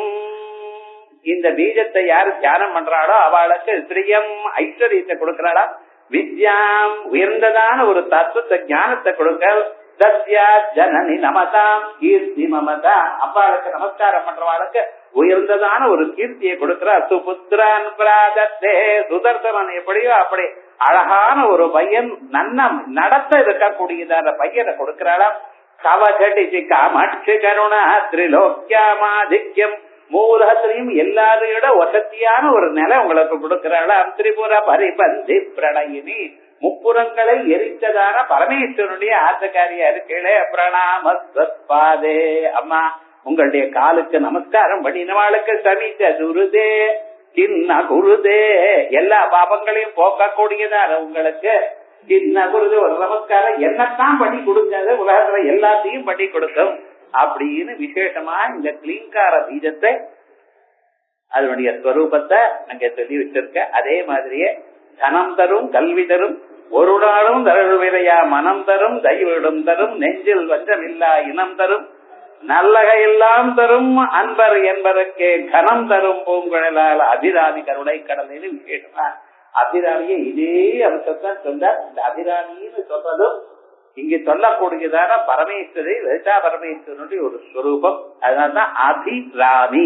இந்த பீஜத்தை யாரு தியானம் பண்றாளோ அவளுக்கு ஸ்ரீயம் ஐஸ்வர்யத்தை கொடுக்கிறாளா. வித்யாம் உயர்ந்ததான ஒரு தத்துவத்தை ஞானத்தை கொடுக்க. தத்யா ஜனனி நமதாம் கீர்த்தி மமதா. அப்பாளுக்கு நமஸ்காரம் பண்றவாளுக்கு உயர்ந்ததான ஒரு கீர்த்தியை கொடுக்கிறார். சுபுத்திரான் பிராதத்தே. சுதர்சனன் எப்படியோ அப்படி அழகான ஒரு பையன், நன்ன நடத்த இருக்கக்கூடியதான பையனை கொடுக்கிறாளா. கவகடிசி காமாட்சி கருணா திரிலோக்கியமாதிக்யம். மூலகத்திலையும் எல்லாரையோட வசதியான ஒரு நிலை உங்களுக்கு கொடுக்கிறாளாம். திரிபுர பரிபந்தி பிரணயினி. முப்புறங்களை எரித்ததான பரமேஸ்வரனுடைய ஆசகாரியா இருக்கே. பிரணாமஸ்வத்பாதே. அம்மா உங்களுடைய காலுக்கு நமஸ்காரம் பண்ணினவாளுக்கு சமித்த குருதே கிண்ண குருதே. எல்லா பாபங்களையும் போக்கக்கூடியதான உங்களுக்கு கிண்ண குருதே ஒரு நமஸ்காரம் என்னத்தான் பண்ணி கொடுக்காது, உலகத்துல எல்லாத்தையும் பண்ணி கொடுக்கும் அப்படின்னு விசேஷமா இந்த கிளீங்கார பீஜத்தை அதனுடைய ஸ்வரூபத்தை அங்க சொல்லி வச்சிருக்க. அதே மாதிரியே தனம் தரும் கல்வி தரும் ஒரு நாளும் தருவிலையா மனம் தரும் தெய்வம் தரும் நெஞ்சில் வஞ்சமில்லா இனம் தரும் நல்லகையெல்லாம் தரும் அன்பர் என்பதற்கே கனம் தரும் பூங்குழலால் அபிராமி கருணை கடலின்னு விசேஷமா அபிராமியை இதே அம்சத்தான் சொன்னார். இந்த அபிராமின்னு சொல்றதும் இங்கு சொல்லக்கூடியதான பரமேஸ்வரி லலிதா பரமேஸ்வரனுடைய ஒரு ஸ்வரூபம். அதனால்தான் அபிராமி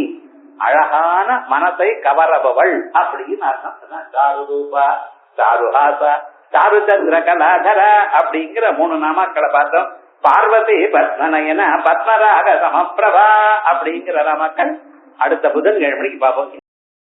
அழகான மனத்தை கவரபவள் அப்படின்னு அர்த்தம். சாரு ரூபா சாருஹாசா சாருச்சந்திர கலாதரா அப்படிங்கிற 3 நாமாக்களை பார்த்தோம். பார்வதி பத்மநயன பத்மராக சமப்பிரபா அப்படிங்கிற நாமாக்கள் அடுத்த புதன்கிழமைக்கு பார்ப்போம்.